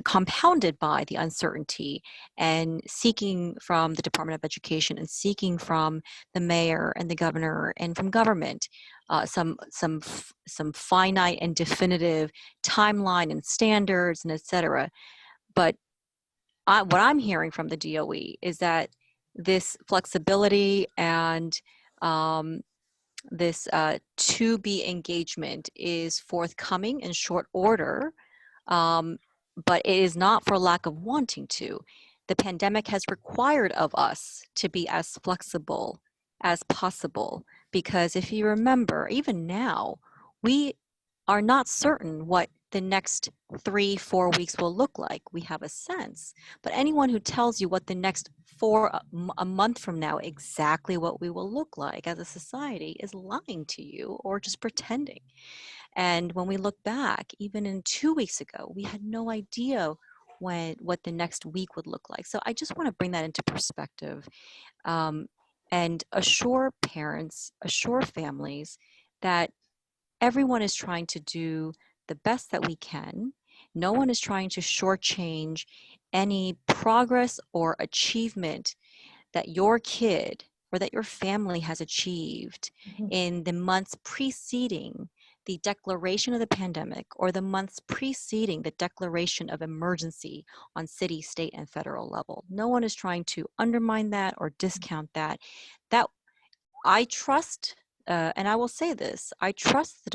compounded by the uncertainty and seeking from the Department of Education and seeking from the mayor and the governor and from government some finite and definitive timeline and standards and et cetera. But what I'm hearing from the DOE is that this flexibility and this to-be engagement is forthcoming in short order, but it is not for lack of wanting to. The pandemic has required of us to be as flexible as possible, because if you remember, even now, we are not certain what the next 3-4 weeks will look like. We have a sense, but anyone who tells you what the next a month from now exactly what we will look like as a society is lying to you or just pretending. And when we look back, even in 2 weeks ago, we had no idea what the next week would look like. So I just want to bring that into perspective and assure parents, assure families that everyone is trying to do the best that we can. No one is trying to shortchange any progress or achievement that your kid or that your family has achieved in the months preceding the declaration of the pandemic or the months preceding the declaration of emergency on city, state, and federal level. No one is trying to undermine that or discount that. That I trust, and I will say this, I trust the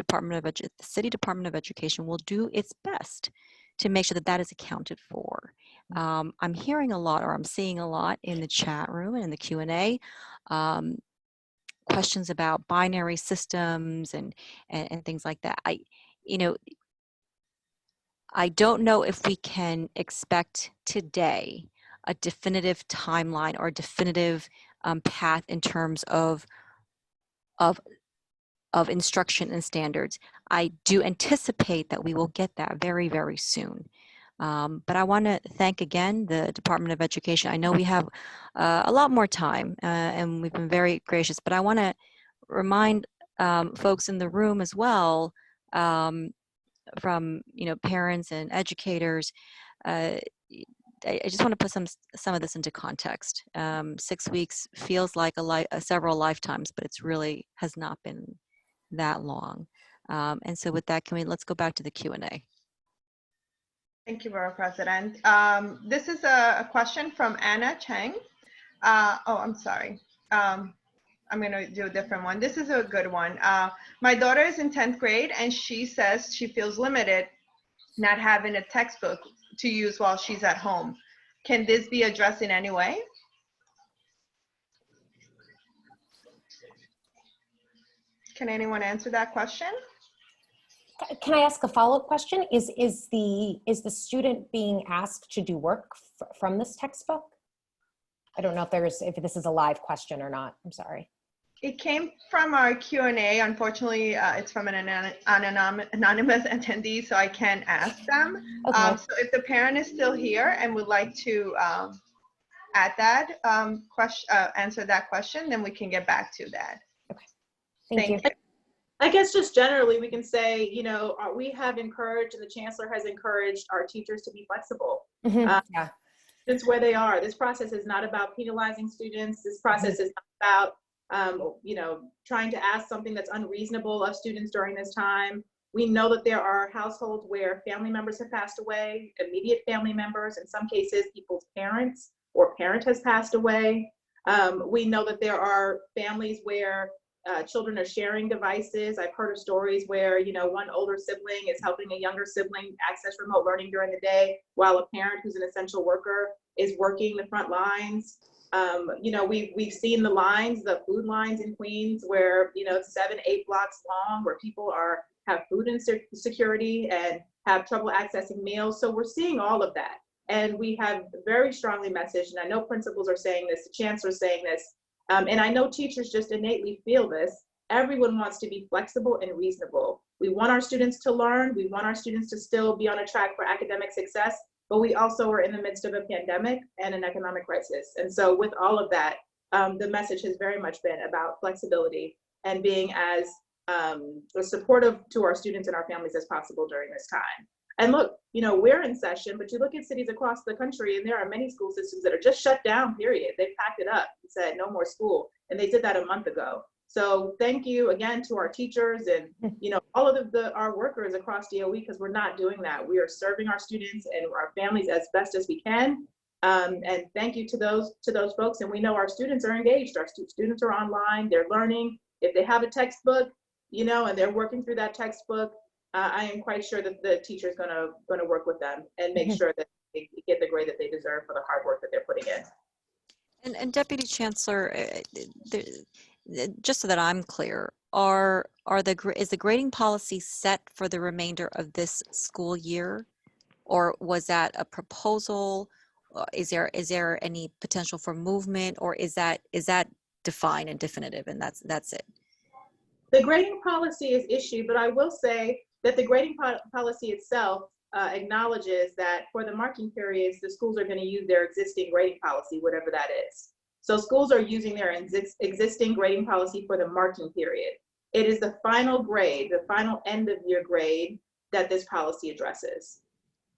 City Department of Education will do its best to make sure that that is accounted for. I'm hearing a lot, or I'm seeing a lot in the chat room and in the Q&A, questions about binary systems and things like that. I don't know if we can expect today a definitive timeline or a definitive path in terms of instruction and standards. I do anticipate that we will get that very, very soon. But I want to thank again the Department of Education. I know we have a lot more time and we've been very gracious, but I want to remind folks in the room as well, from parents and educators. I just want to put some of this into context. 6 weeks feels like several lifetimes, but it's really has not been that long. And so with that, let's go back to the Q&A. Thank you, Borough President. This is a question from Anna Chang. I'm sorry. I'm going to do a different one. This is a good one. My daughter is in 10th grade, and she says she feels limited not having a textbook to use while she's at home. Can this be addressed in any way? Can anyone answer that question? Can I ask a follow-up question? Is the student being asked to do work from this textbook? I don't know if this is a live question or not. I'm sorry. It came from our Q&A. Unfortunately, it's from an anonymous attendee, so I can't ask them. Okay. So if the parent is still here and would like to add that answer that question, then we can get back to that. Okay. Thank you. I guess just generally we can say, we have encouraged, and the Chancellor has encouraged our teachers to be flexible. Yeah. That's where they are. This process is not about penalizing students. This process is not about, trying to ask something that's unreasonable of students during this time. We know that there are households where family members have passed away, immediate family members, in some cases people's parents or parent has passed away. We know that there are families where children are sharing devices. I've heard of stories where, one older sibling is helping a younger sibling access remote learning during the day, while a parent who's an essential worker is working the front lines. We've seen the food lines in Queens where, 7-8 blocks long, where people have food insecurity and have trouble accessing meals. So we're seeing all of that. And we have very strongly messaged, and I know principals are saying this, the chancellor is saying this, and I know teachers just innately feel this. Everyone wants to be flexible and reasonable. We want our students to learn. We want our students to still be on a track for academic success, but we also are in the midst of a pandemic and an economic crisis. And so with all of that, the message has very much been about flexibility and being as supportive to our students and our families as possible during this time. And look, you know, we're in session, but you look at cities across the country and there are many school systems that are just shut down, period. They've packed it up and said no more school. And they did that a month ago. So thank you again to our teachers and, you know, all of our workers across DOE, because we're not doing that. We are serving our students and our families as best as we can. And thank you to those folks. And we know our students are engaged. Our students are online, they're learning. If they have a textbook, you know, and they're working through that textbook, I am quite sure that the teacher is going to work with them and make sure that they get the grade that they deserve for the hard work that they're putting in. And Deputy Chancellor, just so that I'm clear, is the grading policy set for the remainder of this school year, or was that a proposal? Is there any potential for movement, or is that defined and definitive, and that's it? The grading policy is issued, but I will say that the grading policy itself acknowledges that for the marking periods, the schools are going to use their existing grading policy, whatever that is. So schools are using their existing grading policy for the marking period. It is the final grade, the final end of year grade that this policy addresses.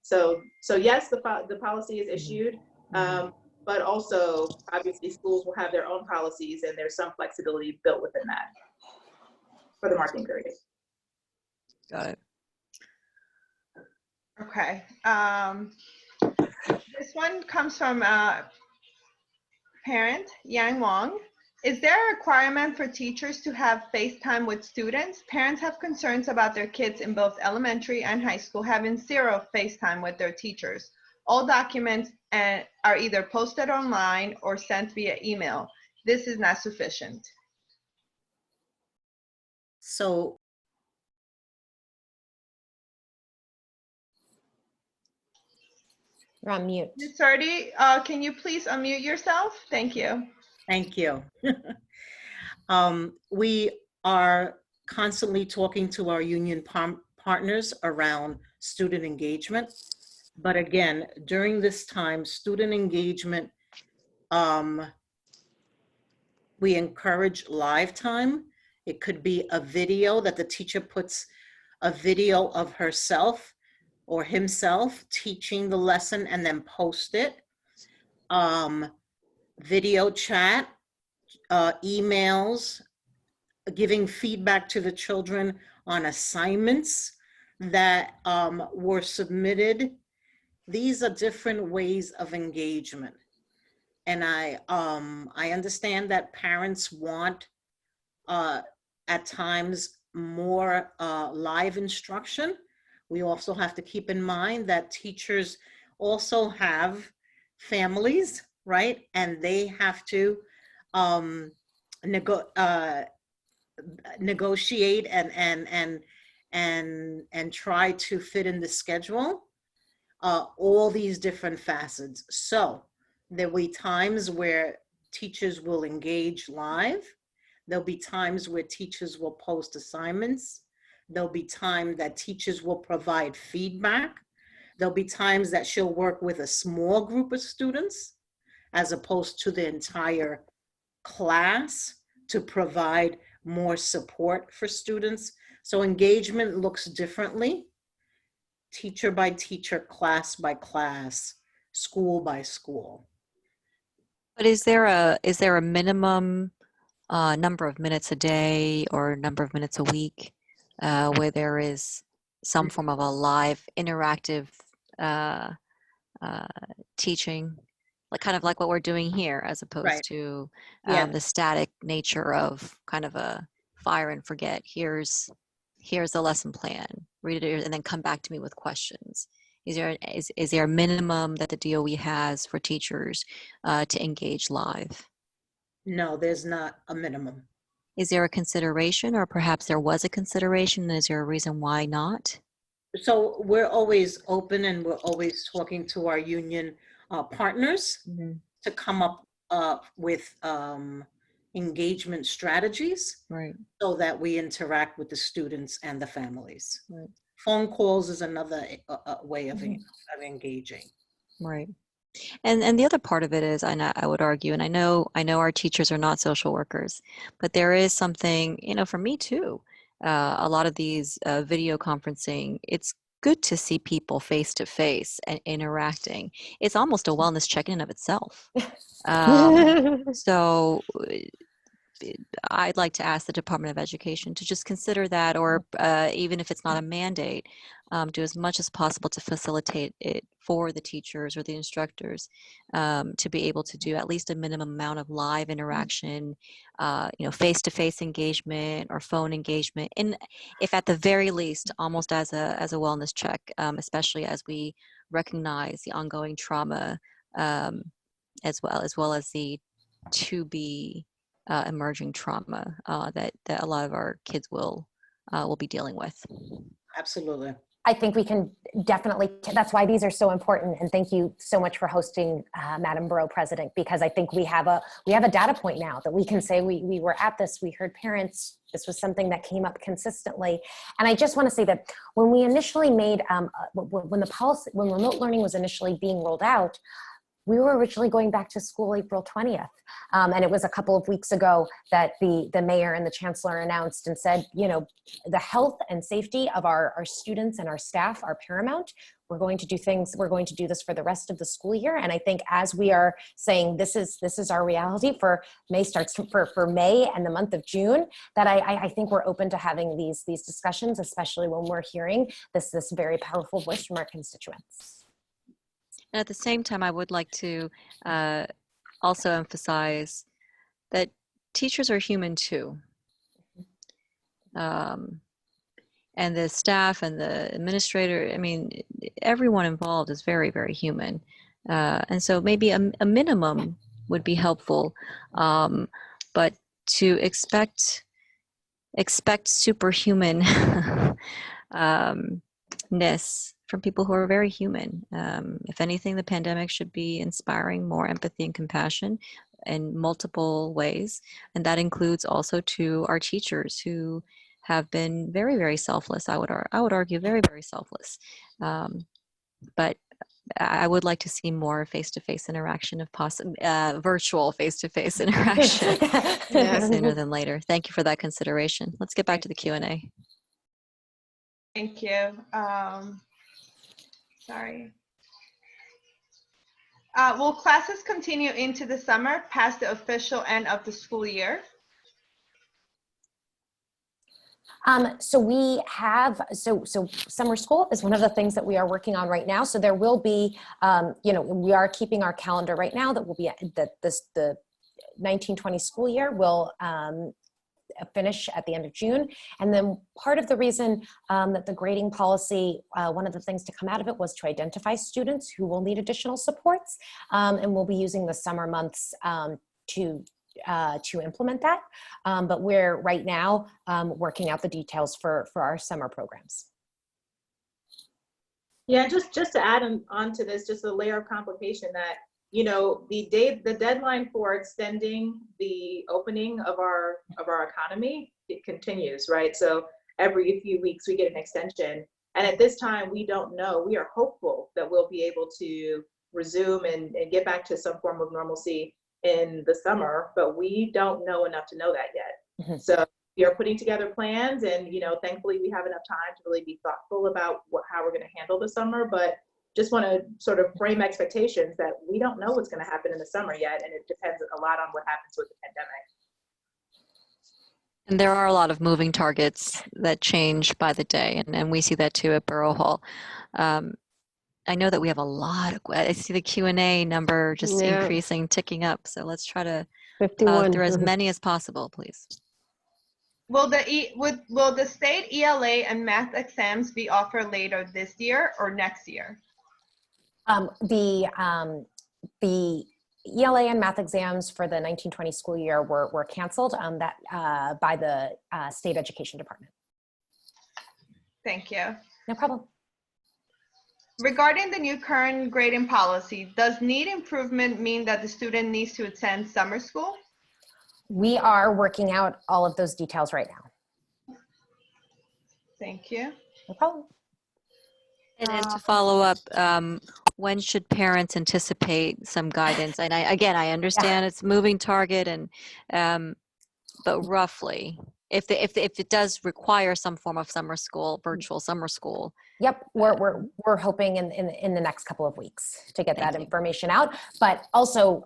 So yes, the policy is issued, but also obviously schools will have their own policies and there's some flexibility built within that for the marking period. Got it. Okay. This one comes from parent Yang Wong. Is there a requirement for teachers to have FaceTime with students? Parents have concerns about their kids in both elementary and high school having zero FaceTime with their teachers. All documents are either posted online or sent via email. This is not sufficient. So You're on mute. Ms. Sarduy, can you please unmute yourself? Thank you. thank you. We are constantly talking to our union partners around student engagement. But again, during this time, student engagement, we encourage live time. It could be a video that the teacher puts a video of herself or himself teaching the lesson and then post it. Video chat, emails, giving feedback to the children on assignments that were submitted. These are different ways of engagement. And I understand that parents want at times more live instruction. We also have to keep in mind that teachers also have families, right? And they have to negotiate and try to fit in the schedule, all these different facets. So there'll be times where teachers will engage live. There'll be times where teachers will post assignments. There'll be time that teachers will provide feedback. There'll be times that she'll work with a small group of students as opposed to the entire class to provide more support for students. So engagement looks differently, teacher by teacher, class by class, school by school. But is there a minimum number of minutes a day or number of minutes a week where there is some form of a live interactive teaching, like kind of like what we're doing here, as opposed Right. to Yeah. the static nature of kind of a fire and forget. Here's the lesson plan, read it and then come back to me with questions. Is there a minimum that the DOE has for teachers to engage live? No, there's not a minimum. Is there a consideration, or perhaps there was a consideration? Is there a reason why not? So we're always open and we're always talking to our union partners to come up with engagement strategies Right. so that we interact with the students and the families. Right. Phone calls is another way of engaging. Right. And the other part of it is, I would argue, and I know our teachers are not social workers, but there is something, for me too, a lot of these video conferencing, it's good to see people face to face and interacting. It's almost a wellness check in of itself. So I'd like to ask the Department of Education to just consider that, or even if it's not a mandate, do as much as possible to facilitate it for the teachers or the instructors to be able to do at least a minimum amount of live interaction, face-to-face engagement or phone engagement, and if at the very least, almost as a wellness check, especially as we recognize the ongoing trauma, as well as the to-be emerging trauma that a lot of our kids will be dealing with. Absolutely. I think we can definitely, that's why these are so important. And thank you so much for hosting, Madam Borough President, because I think we have a data point now that we can say we were at this, we heard parents, this was something that came up consistently. And I just want to say that when we initially made, when remote learning was initially being rolled out, we were originally going back to school April 20th. And it was a couple of weeks ago that the mayor and the chancellor announced and said, the health and safety of our students and our staff are paramount. We're going to do this for the rest of the school year. And I think as we are saying, this is our reality for May for May and the month of June, that I think we're open to having these discussions, especially when we're hearing this very powerful voice from our constituents. And at the same time, I would like to also emphasize that teachers are human too. And the staff and the administrator, everyone involved is very, very human. And so maybe a minimum would be helpful, but to expect superhuman ness from people who are very human. If anything, the pandemic should be inspiring more empathy and compassion in multiple ways. And that includes also to our teachers who have been very, very selfless. I would argue very, very selfless. But I would like to see more face-to-face interaction, if possible, virtual face-to-face interaction sooner than later. Thank you for that consideration. Let's get back to the Q&A. Thank you. Sorry. Will classes continue into the summer past the official end of the school year? So we have, so summer school is one of the things that we are working on right now. So there will be, we are keeping our calendar right now that will be the 1920 school year will finish at the end of June. And then part of the reason that the grading policy, one of the things to come out of it was to identify students who will need additional supports. And we'll be using the summer months to implement that. But we're right now working out the details for our summer programs. Yeah, just to add on to this, just a layer of complication that, the deadline for extending the opening of our economy, it continues, right? So every few weeks we get an extension. And at this time, we don't know. We are hopeful that we'll be able to resume and get back to some form of normalcy in the summer, but we don't know enough to know that yet. Mm-hmm. So we are putting together plans, and thankfully we have enough time to really be thoughtful about how we're going to handle the summer. But just want to sort of frame expectations that we don't know what's going to happen in the summer yet, and it depends a lot on what happens with the pandemic. And there are a lot of moving targets that change by the day, and we see that too at Borough Hall. I know that we have a lot of, I see the Q&A number just increasing, ticking up. So let's try to 51 through as many as possible, please. Will the state ELA and math exams be offered later this year or next year? The ELA and math exams for the 1920 school year were canceled by the State Education Department. Thank you. No problem. Regarding the new current grading policy, does need improvement mean that the student needs to attend summer school? We are working out all of those details right now. Thank you. No problem. And to follow up, when should parents anticipate some guidance? And I understand it's moving target, and but roughly, if it does require some form of summer school, virtual summer school. Yep, we're hoping in the next couple of weeks to get that Thank you. information out, but also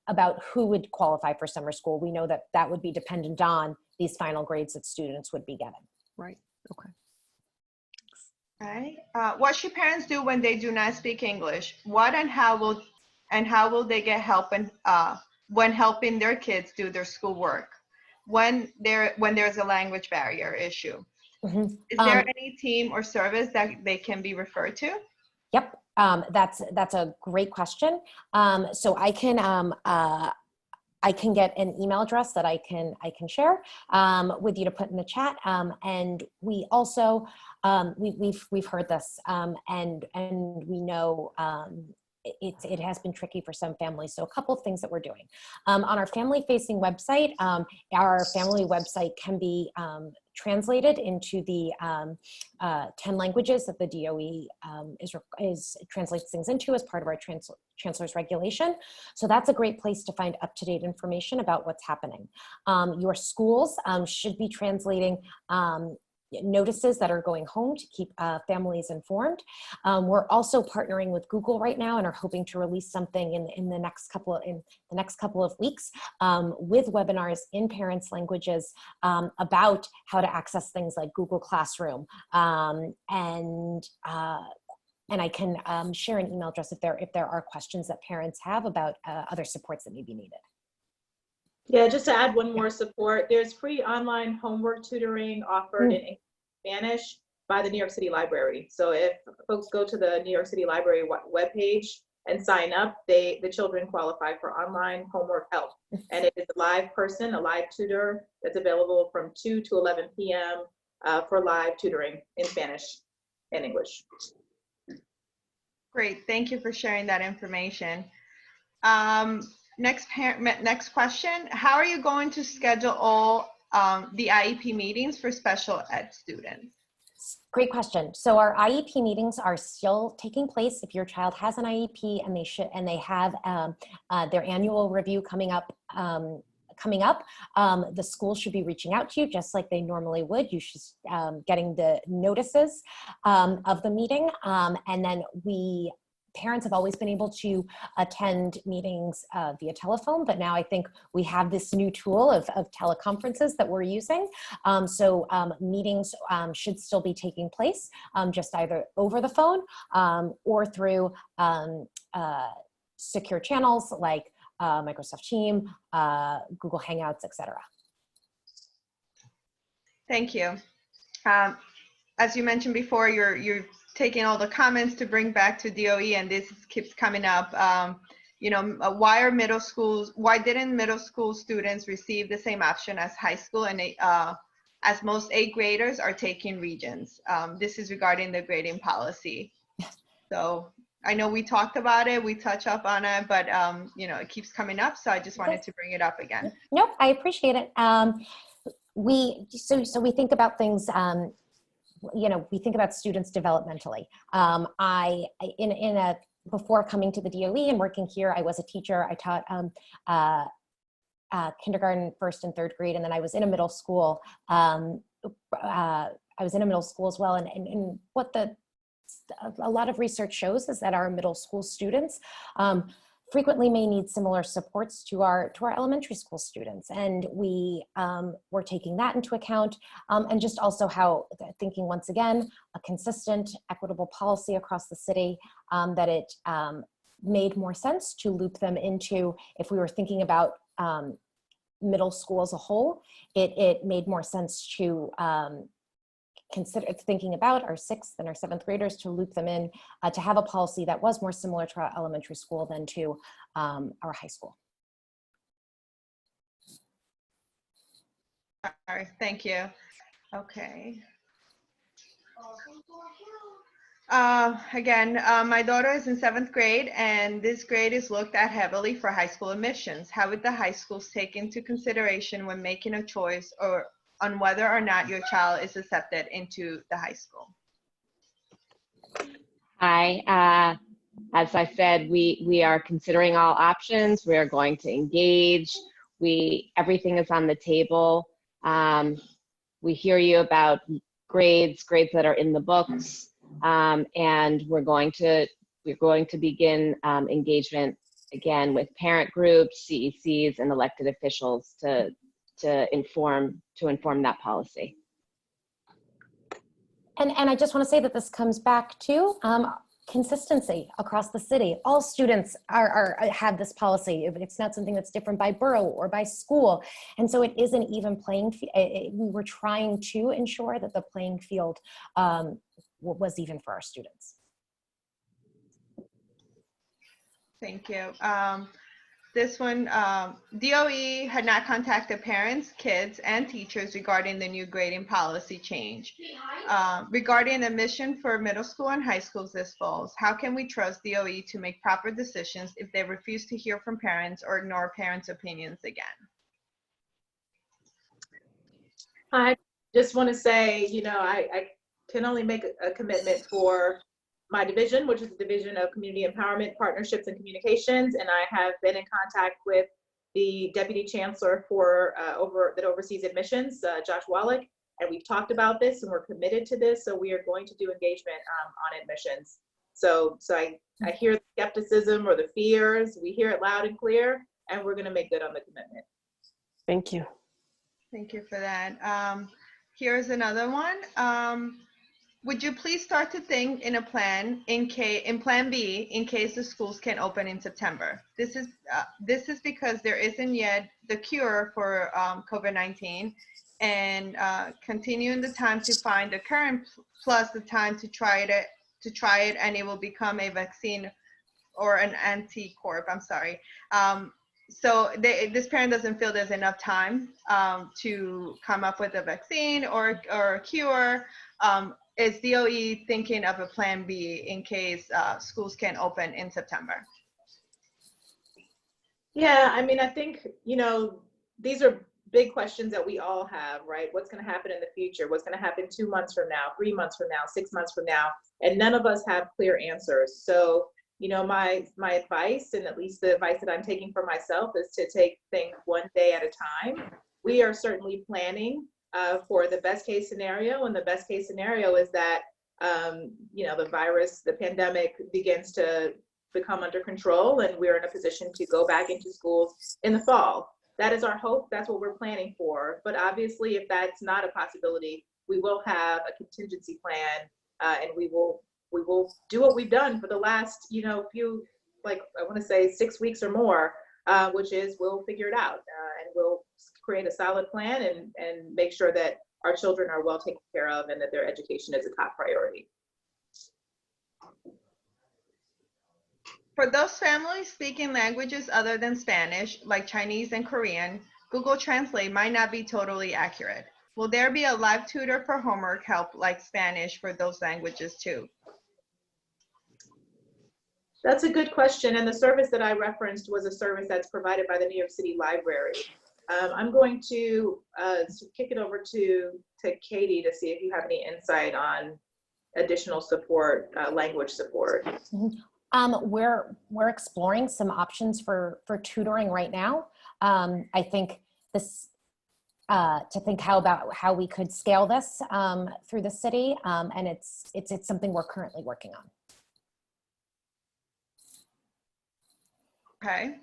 about who would qualify for summer school. We know that would be dependent on these final grades that students would be getting. Right. Okay. Okay. What should parents do when they do not speak English? What and how will they get help when helping their kids do their schoolwork when there's a language barrier issue? Mm-hmm. Is there any team or service that they can be referred to? Yep, that's a great question. So I can get an email address that I can share with you to put in the chat. And we also we've heard this, and we know it has been tricky for some families. So a couple of things that we're doing on our family-facing website. Our family website can be translated into the 10 languages that the DOE translates things into as part of our Chancellor's regulation. So that's a great place to find up-to-date information about what's happening. Your schools should be translating notices that are going home to keep families informed. We're also partnering with Google right now and are hoping to release something in the next couple of weeks with webinars in parents' languages about how to access things like Google Classroom. And I can share an email address if there are questions that parents have about other supports that may be needed. Yeah, just to add one more support, there's free online homework tutoring offered in Spanish by the New York City Library. So if folks go to the New York City Library webpage and sign up, the children qualify for online homework help. And it is a live tutor that's available from 2 to 11 p.m. For live tutoring in Spanish and English. Great, thank you for sharing that information. Next question, how are you going to schedule all the IEP meetings for special ed students? Great question. So our IEP meetings are still taking place. If your child has an IEP and they have their annual review coming up, the school should be reaching out to you just like they normally would. You should getting the notices of the meeting, and then parents have always been able to attend meetings via telephone, but now I think we have this new tool of teleconferences that we're using. So meetings should still be taking place, just either over the phone or through secure channels like Microsoft Teams, Google Hangouts, etc. Thank you. As you mentioned before, you're taking all the comments to bring back to DOE, and this keeps coming up. Why didn't middle school students receive the same option as high school, and as most 8th graders are taking Regents? This is regarding the grading policy. So I know we talked about it, we touched up on it, but it keeps coming up, so I just wanted to bring it up again. Nope, I appreciate it. We think about things. We think about students developmentally. Before coming to the DOE and working here, I was a teacher. I taught kindergarten, 1st and 3rd grade, and then I was in a middle school. I was in a middle school as well, and what a lot of research shows is that our middle school students frequently may need similar supports to our elementary school students, and we're taking that into account, and just also how thinking once again a consistent, equitable policy across the city, that it made more sense to loop them into, if we were thinking about middle school as a whole, it made more sense to consider thinking about our 6th and our 7th graders, to loop them in, to have a policy that was more similar to our elementary school than to our high school. All right, thank you. Okay. Again, my daughter is in 7th grade, and this grade is looked at heavily for high school admissions. How would the high schools take into consideration when making a choice or on whether or not your child is accepted into the high school? Hi, as I said, we are considering all options. We are going to engage. Everything is on the table. We hear you about grades that are in the books, and we're going to begin engagement again with parent groups, CECs, and elected officials to inform that policy. And I just want to say that this comes back to consistency across the city. All students have this policy. It's not something that's different by borough or by school. And so it is an even playing field. We were trying to ensure that the playing field was even for our students. Thank you. This one, DOE had not contacted parents, kids, and teachers regarding the new grading policy change. Regarding admission for middle school and high schools this fall, how can we trust DOE to make proper decisions if they refuse to hear from parents or ignore parents' opinions again? I just want to say, I can only make a commitment for my division, which is the Division of Community Empowerment, Partnerships, and Communications, and I have been in contact with the Deputy Chancellor that oversees admissions, Josh Wallach, and we've talked about this, and we're committed to this. So we are going to do engagement on admissions. So I hear the skepticism or the fears. We hear it loud and clear, and we're going to make good on the commitment. Thank you. Thank you for that. Here's another one. Would you please start to think in plan B in case the schools can open in September? This is because there isn't yet the cure for COVID-19, and continuing the time to find the current plus the time to try it, and it will become a vaccine or an anticorp. I'm sorry. So this parent doesn't feel there's enough time to come up with a vaccine or a cure. Is DOE thinking of a plan B in case schools can open in September? Yeah, I mean, I think, these are big questions that we all have, right? What's going to happen in the future? What's going to happen 2 months from now, 3 months from now, 6 months from now? And none of us have clear answers. So, my advice, and at least the advice that I'm taking for myself, is to take things one day at a time. We are certainly planning for the best case scenario, and the best case scenario is that the virus, the pandemic, begins to become under control, and we're in a position to go back into schools in the fall. That is our hope. That's what we're planning for. But obviously, if that's not a possibility, we will have a contingency plan, and we will do what we've done for the last few, I want to say 6 weeks or more, which is we'll figure it out, and we'll create a solid plan and make sure that our children are well taken care of and that their education is a top priority. For those families speaking languages other than Spanish, like Chinese and Korean, Google Translate might not be totally accurate. Will there be a live tutor for homework help like Spanish for those languages too? That's a good question, and the service that I referenced was a service that's provided by the New York City Library. I'm going to kick it over to Katie to see if you have any insight on additional support, language support. We're exploring some options for tutoring right now. I think this to think how we could scale this through the city, and it's something we're currently working on. Okay.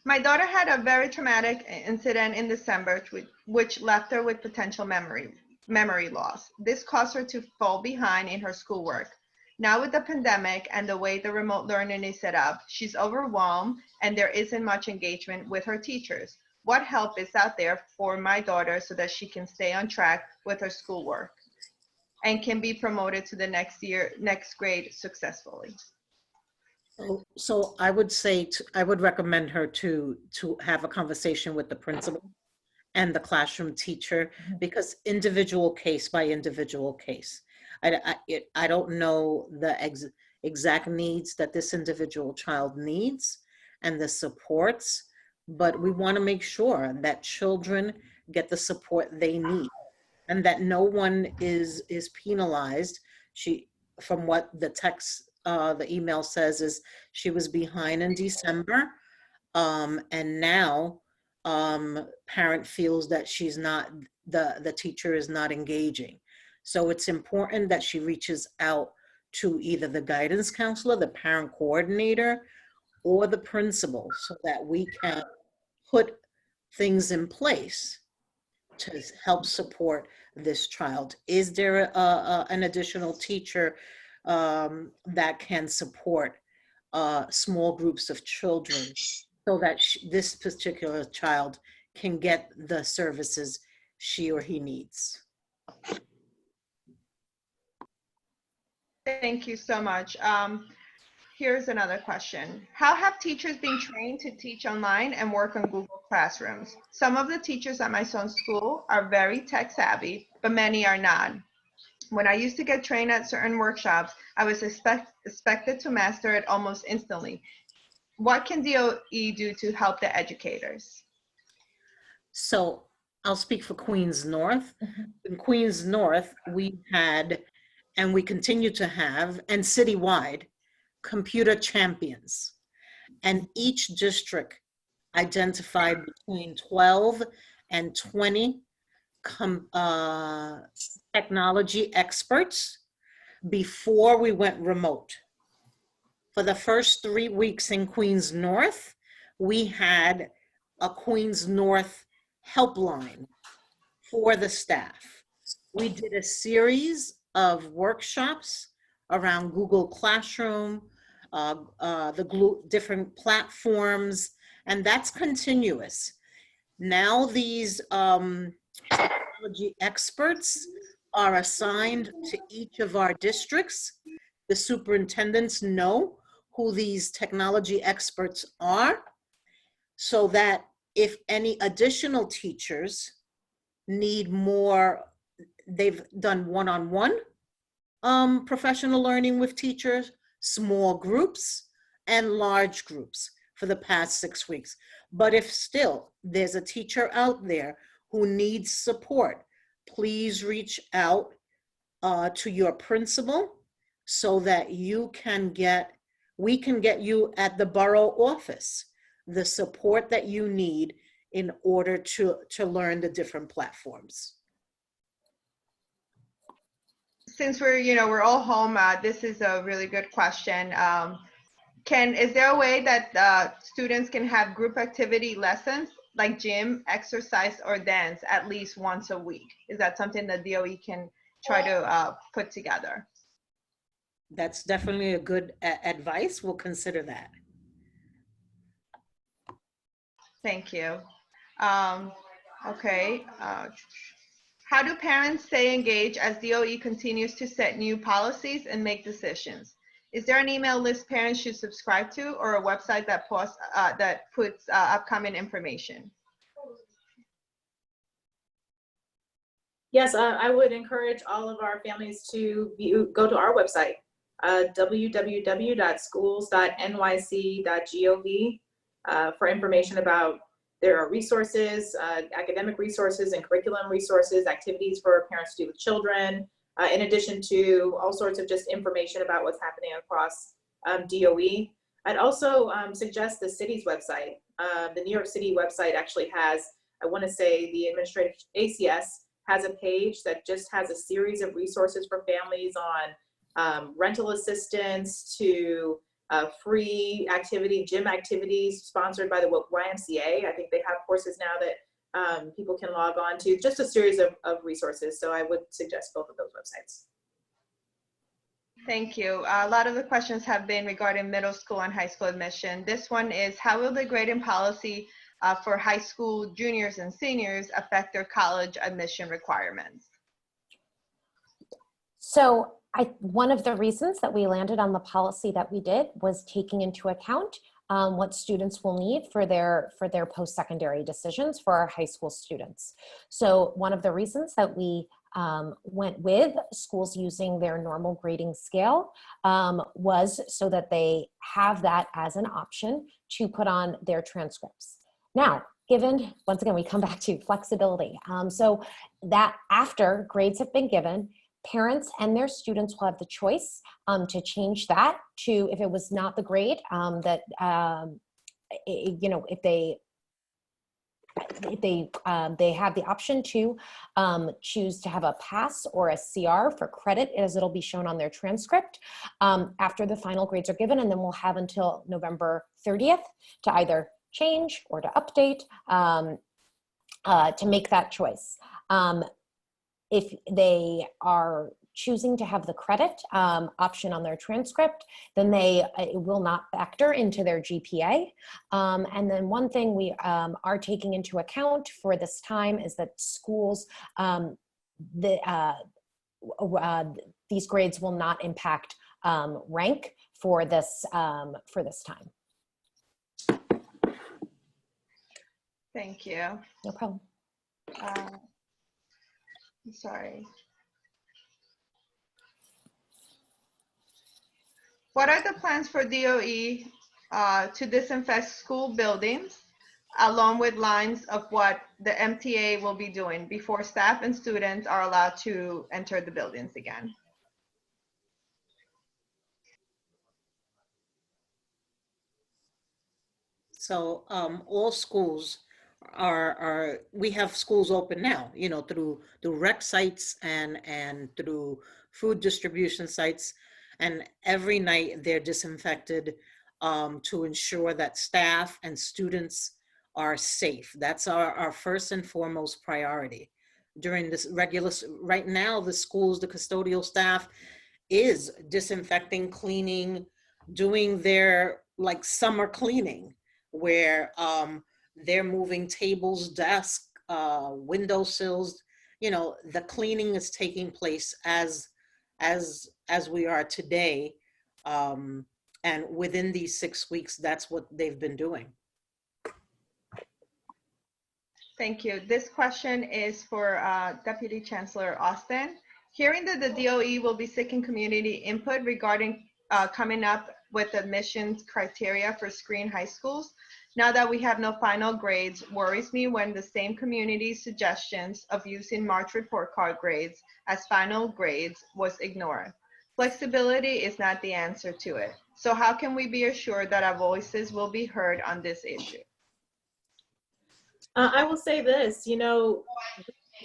My daughter had a very traumatic incident in December, which left her with potential memory loss. This caused her to fall behind in her schoolwork. Now with the pandemic and the way the remote learning is set up, she's overwhelmed and there isn't much engagement with her teachers. What help is out there for my daughter so that she can stay on track with her schoolwork and can be promoted to the next grade successfully? So I would say, I would recommend her to have a conversation with the principal and the classroom teacher, because individual case by individual case. I don't know the exact needs that this individual child needs and the supports, but we want to make sure that children get the support they need and that no one is penalized. From what the text, the email says, is she was behind in December, and now parent feels that she's not, the teacher is not engaging. So it's important that she reaches out to either the guidance counselor, the parent coordinator, or the principal, so that we can put things in place to help support this child. Is there an additional teacher that can support small groups of children so that this particular child can get the services she or he needs? Thank you so much. Here's another question. How have teachers been trained to teach online and work on Google Classrooms? Some of the teachers at my son's school are very tech savvy, but many are not. When I used to get trained at certain workshops, I was expected to master it almost instantly. What can DOE do to help the educators? So I'll speak for Queens North. In Queens North, we had, and we continue to have, and citywide, computer champions. And each district identified between 12 and 20 technology experts before we went remote. For the first 3 weeks in Queens North, we had a Queens North helpline for the staff. We did a series of workshops around Google Classroom, the different platforms, and that's continuous. Now these technology experts are assigned to each of our districts. The superintendents know who these technology experts are, so that if any additional teachers need more, they've done one-on-one professional learning with teachers, small groups, and large groups for the past 6 weeks. But if still there's a teacher out there who needs support, please reach out to your principal so that we can get you at the borough office the support that you need in order to learn the different platforms. Since we're all home, this is a really good question. Is there a way that students can have group activity lessons like gym, exercise, or dance at least once a week? Is that something that DOE can try to put together? That's definitely a good advice. We'll consider that. Thank you. Okay. How do parents stay engaged as DOE continues to set new policies and make decisions? Is there an email list parents should subscribe to, or a website that puts upcoming information? Yes, I would encourage all of our families to go to our website, www.schools.nyc.gov, for information about there are resources, academic resources and curriculum resources, activities for parents to do with children, in addition to all sorts of just information about what's happening across DOE. I'd also suggest the city's website. The New York City website actually has, I want to say the administrative ACS has a page that just has a series of resources for families on rental assistance to free gym activities sponsored by the YMCA. I think they have courses now that people can log on to, just a series of resources. So I would suggest both of those websites. Thank you. A lot of the questions have been regarding middle school and high school admission. This one is, how will the grading policy for high school juniors and seniors affect their college admission requirements? So one of the reasons that we landed on the policy that we did was taking into account what students will need for their post-secondary decisions for our high school students. So one of the reasons that we went with schools using their normal grading scale was so that they have that as an option to put on their transcripts. Now, given, once again, we come back to flexibility. So that after grades have been given, parents and their students will have the choice to change that to, if it was not the grade, that, you know, if they have the option to choose to have a pass or a CR for credit, as it'll be shown on their transcript after the final grades are given, and then we'll have until November 30th to either change or to update to make that choice. If they are choosing to have the credit option on their transcript, then it will not factor into their GPA. And then one thing we are taking into account for this time is that schools, these grades will not impact rank for this time. Thank you. No problem. Sorry. What are the plans for DOE to disinfect school buildings, along with lines of what the MTA will be doing before staff and students are allowed to enter the buildings again? So all schools we have schools open now, you know, through rec sites and through food distribution sites. And every night they're disinfected to ensure that staff and students are safe. That's our first and foremost priority. During this right now, the schools, the custodial staff is disinfecting, cleaning, doing their like summer cleaning, where they're moving tables, desks, windowsills. You know, the cleaning is taking place as we are today. And within these 6 weeks, that's what they've been doing. Thank you. This question is for Deputy Chancellor Austin. Hearing that the DOE will be seeking community input regarding coming up with admissions criteria for screen high schools, now that we have no final grades, worries me when the same community's suggestions of using March report card grades as final grades was ignored. Flexibility is not the answer to it. So how can we be assured that our voices will be heard on this issue? I will say this, you know,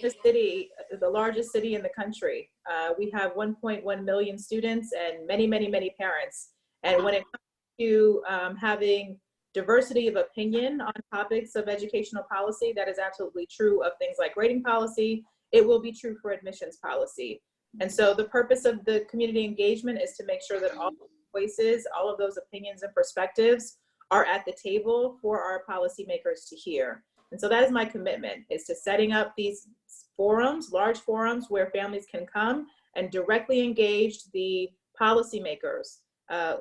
the city, the largest city in the country, we have 1.1 million students and many, many, many parents. And when it comes to having diversity of opinion on topics of educational policy, that is absolutely true of things like grading policy. It will be true for admissions policy. And so the purpose of the community engagement is to make sure that all voices, all of those opinions and perspectives are at the table for our policymakers to hear. And so that is my commitment, is to setting up these forums, large forums where families can come and directly engage the policymakers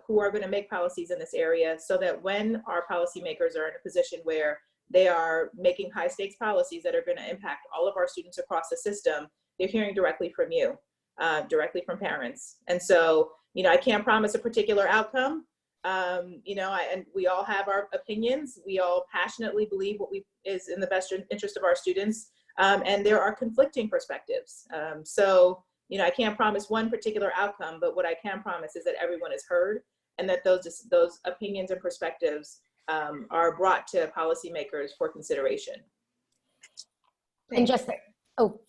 who are going to make policies in this area, so that when our policymakers are in a position where they are making high stakes policies that are going to impact all of our students across the system, they're hearing directly from you, directly from parents. And so, you know, I can't promise a particular outcome. You know, and we all have our opinions. We all passionately believe what is in the best interest of our students. And there are conflicting perspectives. So, you know, I can't promise one particular outcome, but what I can promise is that everyone is heard, and that those opinions and perspectives are brought to policymakers for consideration. And just, oh,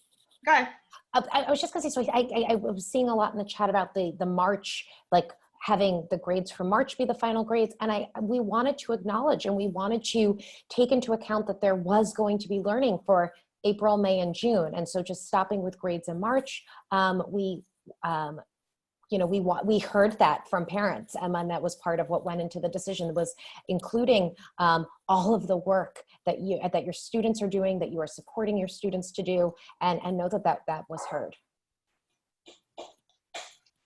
go ahead. I was just gonna say, so I was seeing a lot in the chat about the March, like having the grades for March be the final grades. And we wanted to acknowledge and we wanted to take into account that there was going to be learning for April, May, and June. And so just stopping with grades in March, we heard that from parents, and that was part of what went into the decision, was including all of the work that your students are doing, that you are supporting your students to do, and know that was heard.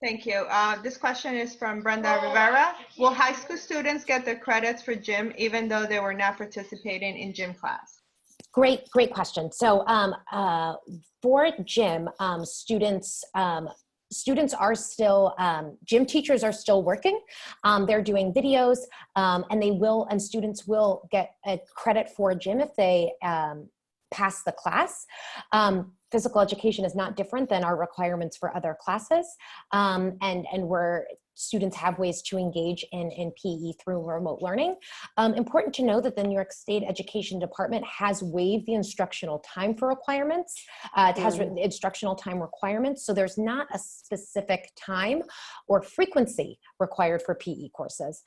Thank you. This question is from Brenda Rivera. Will high school students get their credits for gym even though they were not participating in gym class? Great question. So for gym, students are still, gym teachers are still working. They're doing videos, and students will get a credit for gym if they pass the class. Physical education is not different than our requirements for other classes, and where students have ways to engage in PE through remote learning. Important to know that the New York State Education Department has waived the instructional time for requirements. It has instructional time requirements, so there's not a specific time or frequency required for PE courses.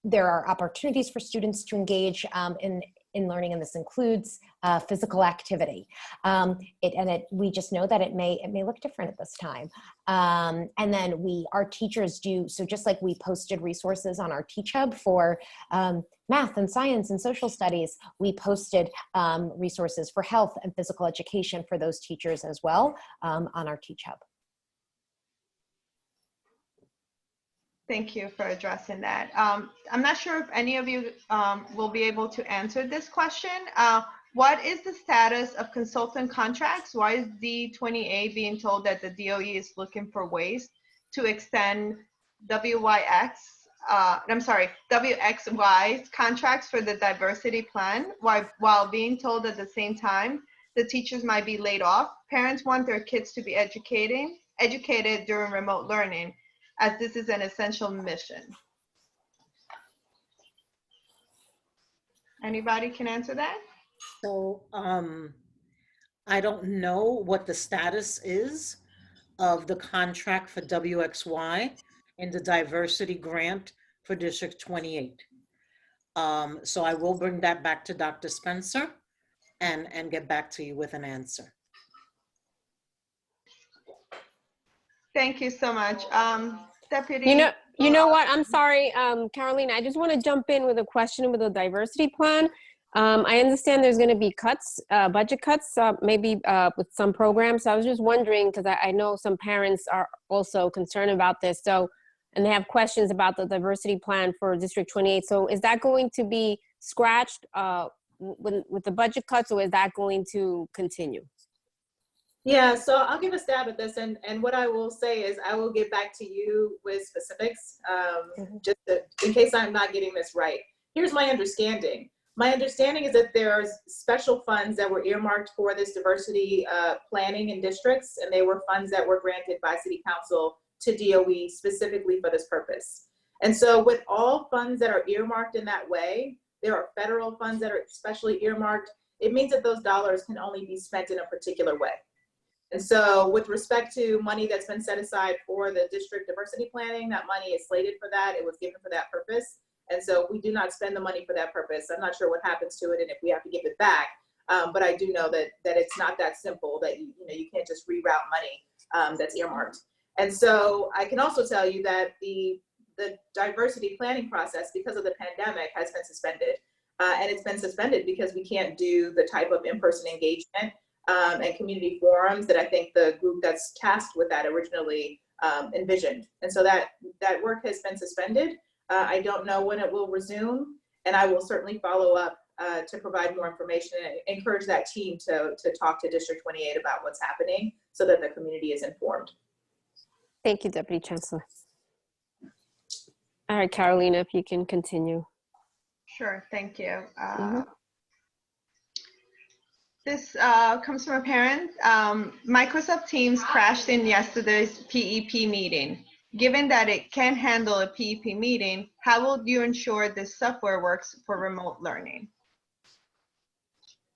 There are opportunities for students to engage in learning, and this includes physical activity. We just know that it may look different at this time. And then our teachers do, so just like we posted resources on our Teach Hub for math and science and social studies, we posted resources for health and physical education for those teachers as well on our Teach Hub. Thank you for addressing that. I'm not sure if any of you will be able to answer this question. What is the status of consultant contracts? Why is D28 being told that the DOE is looking for ways to extend WXY's contracts for the diversity plan while being told at the same time the teachers might be laid off? Parents want their kids to be educated during remote learning, as this is an essential mission. Anybody can answer that? So I don't know what the status is of the contract for WXY and the diversity grant for District 28. So I will bring that back to Dr. Spencer and get back to you with an answer. Thank you so much. Deputy. You know what? I'm sorry, Carolina, I just want to jump in with a question with the diversity plan. I understand there's going to be cuts, budget cuts, maybe with some programs. So I was just wondering, because I know some parents are also concerned about this. So, and they have questions about the diversity plan for District 28. So is that going to be scratched with the budget cuts, or is that going to continue? Yeah, so I'll give a stab at this, and what I will say is I will get back to you with specifics, in case I'm not getting this right. Here's my understanding. My understanding is that there's special funds that were earmarked for this diversity planning in districts, and they were funds that were granted by City Council to DOE specifically for this purpose. And so with all funds that are earmarked in that way, there are federal funds that are especially earmarked. It means that those dollars can only be spent in a particular way. And so with respect to money that's been set aside for the district diversity planning, that money is slated for that. It was given for that purpose. And so we do not spend the money for that purpose. I'm not sure what happens to it and if we have to give it back. But I do know that it's not that simple, that you can't just reroute money that's earmarked. And so I can also tell you that the diversity planning process, because of the pandemic, has been suspended. And it's been suspended because we can't do the type of in-person engagement and community forums that I think the group that's tasked with that originally envisioned. And so that work has been suspended. I don't know when it will resume, and I will certainly follow up to provide more information and encourage that team to talk to District 28 about what's happening so that the community is informed. Thank you, Deputy Chancellor. All right, Carolina, if you can continue. Sure, thank you. This comes from a parent. Microsoft Teams crashed in yesterday's PEP meeting. Given that it can't handle a PEP meeting, how will you ensure this software works for remote learning?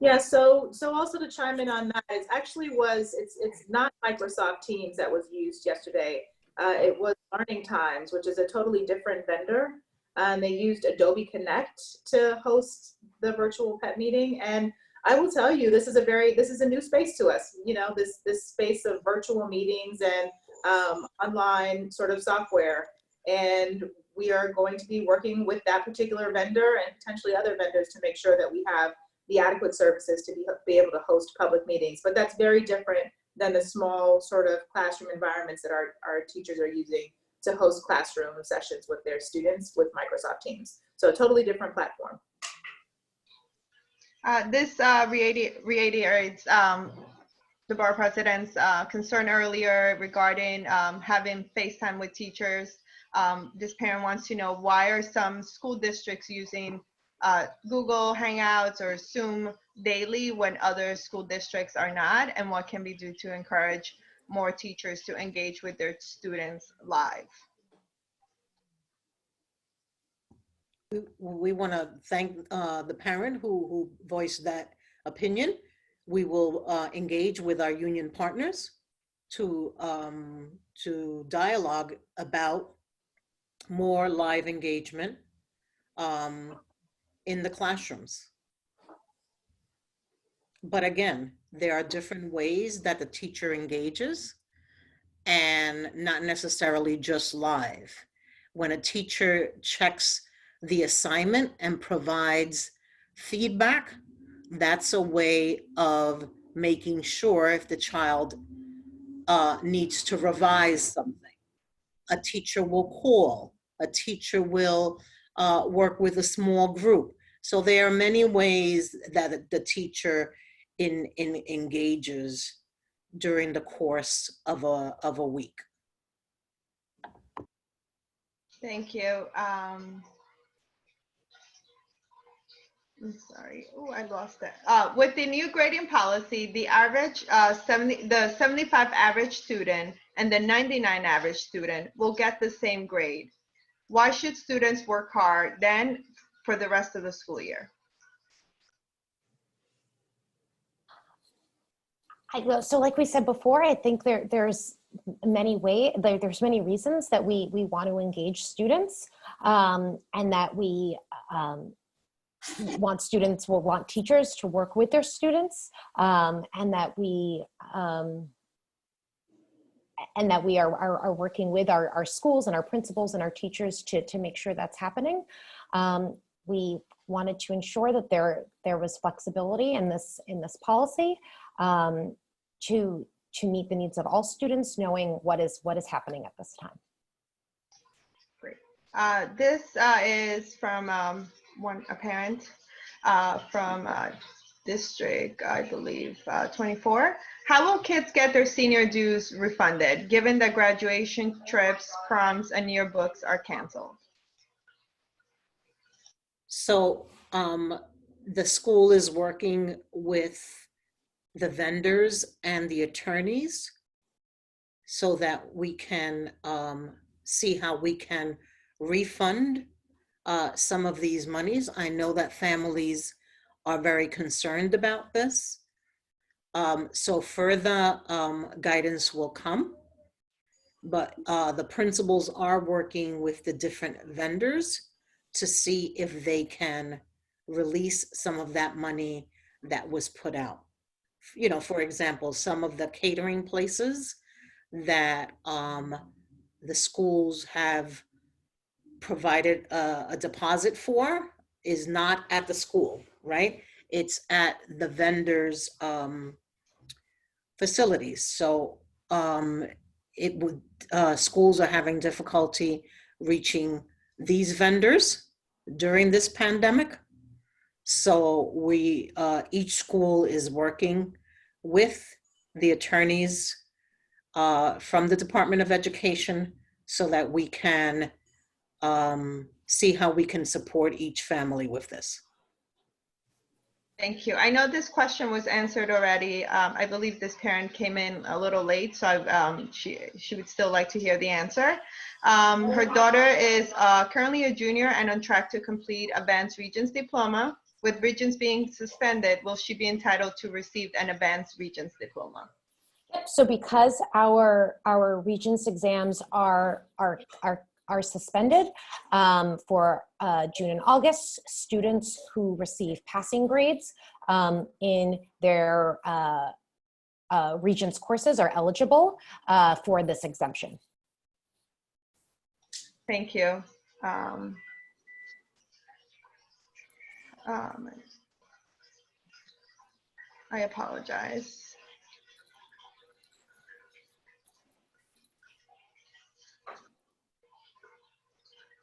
Yeah, so also to chime in on that, it's not Microsoft Teams that was used yesterday. It was Learning Times, which is a totally different vendor. They used Adobe Connect to host the virtual PEP meeting. And I will tell you, this is a new space to us, this space of virtual meetings and online sort of software. And we are going to be working with that particular vendor and potentially other vendors to make sure that we have the adequate services to be able to host public meetings. But that's very different than the small sort of classroom environments that our teachers are using to host classroom sessions with their students with Microsoft Teams. So a totally different platform. This reiterates the Borough President's concern earlier regarding having FaceTime with teachers. This parent wants to know, why are some school districts using Google Hangouts or Zoom daily when other school districts are not, and what can be done to encourage more teachers to engage with their students live? We want to thank the parent who voiced that opinion. We will engage with our union partners to dialogue about more live engagement in the classrooms. But again, there are different ways that the teacher engages, and not necessarily just live. When a teacher checks the assignment and provides feedback, that's a way of making sure if the child needs to revise something. A teacher will call, a teacher will work with a small group. So there are many ways that the teacher engages during the course of a week. Thank you. I'm sorry. Oh, I lost it. With the new grading policy, the average the 75 average student and the 99 average student will get the same grade. Why should students work hard then for the rest of the school year? So like we said before, I think there's many reasons that we want to engage students, and that we want teachers to work with their students, and that we are working with our schools and our principals and our teachers to make sure that's happening. We wanted to ensure that there was flexibility in this policy, to meet the needs of all students, knowing what is happening at this time. Great. This is from a parent from district, I believe, 24. How will kids get their senior dues refunded, given that graduation trips, proms, and yearbooks are canceled? So the school is working with the vendors and the attorneys so that we can see how we can refund some of these monies. I know that families are very concerned about this. So further guidance will come, but the principals are working with the different vendors to see if they can release some of that money that was put out. You know, for example, some of the catering places that the schools have provided a deposit for is not at the school, right? It's at the vendors' facilities. So schools are having difficulty reaching these vendors during this pandemic. So each school is working with the attorneys from the Department of Education so that we can see how we can support each family with this. Thank you. I know this question was answered already. I believe this parent came in a little late, so she would still like to hear the answer. Her daughter is currently a junior and on track to complete Advanced Regents Diploma. With Regents being suspended, will she be entitled to receive an Advanced Regents Diploma? Yep. So because our Regents exams are suspended for June and August, students who receive passing grades in their Regents courses are eligible for this exemption. Thank you. I apologize.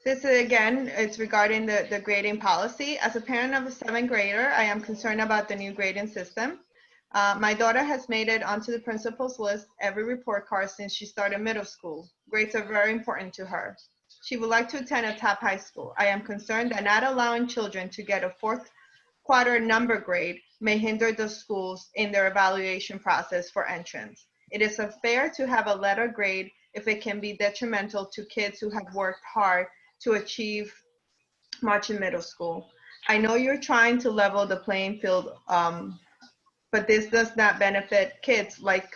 This is, again, it's regarding the grading policy. As a parent of a 7th grader, I am concerned about the new grading system. My daughter has made it onto the principal's list every report card since she started middle school. Grades are very important to her. She would like to attend a top high school. I am concerned that not allowing children to get a 4th quarter number grade may hinder the schools in their evaluation process for entrance. It is unfair to have a letter grade if it can be detrimental to kids who have worked hard to achieve much in middle school. I know you're trying to level the playing field, but this does not benefit kids like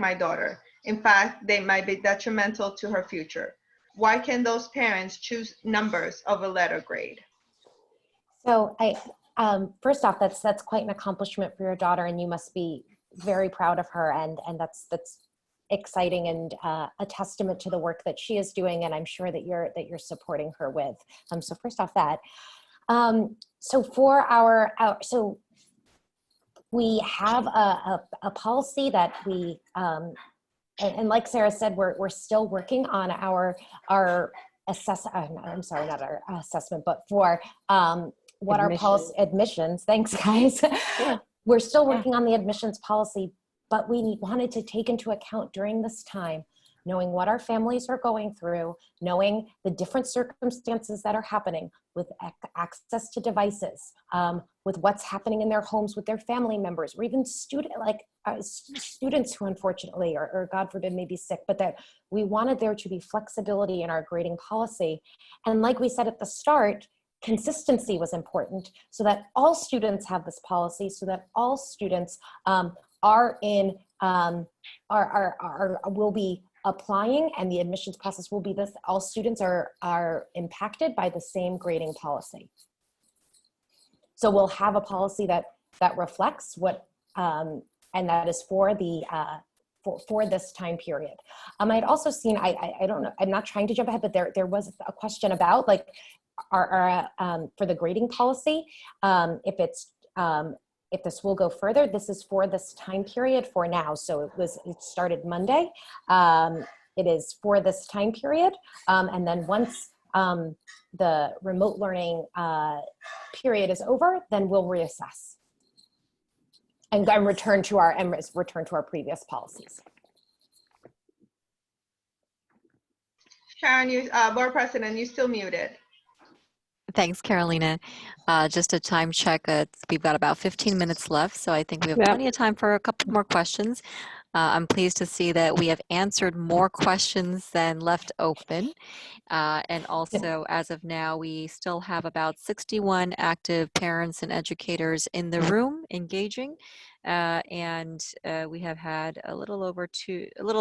my daughter. In fact, they might be detrimental to her future. Why can those parents choose numbers of a letter grade? So first off, that's quite an accomplishment for your daughter, and you must be very proud of her, and that's exciting and a testament to the work that she is doing, and I'm sure that you're supporting her with. So first off, that. So for so we have a policy that we and like Sarah said, we're still working on our I'm sorry, not our assessment, but for what our policy admissions. Thanks, guys. Yeah. We're still working on the admissions policy, but we wanted to take into account during this time, knowing what our families are going through, knowing the different circumstances that are happening with access to devices, with what's happening in their homes with their family members, or even students who unfortunately, or God forbid, may be sick, but that we wanted there to be flexibility in our grading policy. And like we said at the start, consistency was important so that all students have this policy, so that all students will be applying, and the admissions process will be this. All students are impacted by the same grading policy. So we'll have a policy that reflects what, and that is for the for this time period. I'd also seen, I don't know, I'm not trying to jump ahead, but there was a question about like for the grading policy, if this will go further. This is for this time period for now. So it started Monday. It is for this time period. And then once the remote learning period is over, then we'll reassess and return to our previous policies. Sharon, Board President, you're still muted. Thanks, Carolina. Just a time check. We've got about 15 minutes left, so I think we have plenty of time for a couple more questions. I'm pleased to see that we have answered more questions than left open. And also, as of now, we still have about 61 active parents and educators in the room engaging. And we have had a little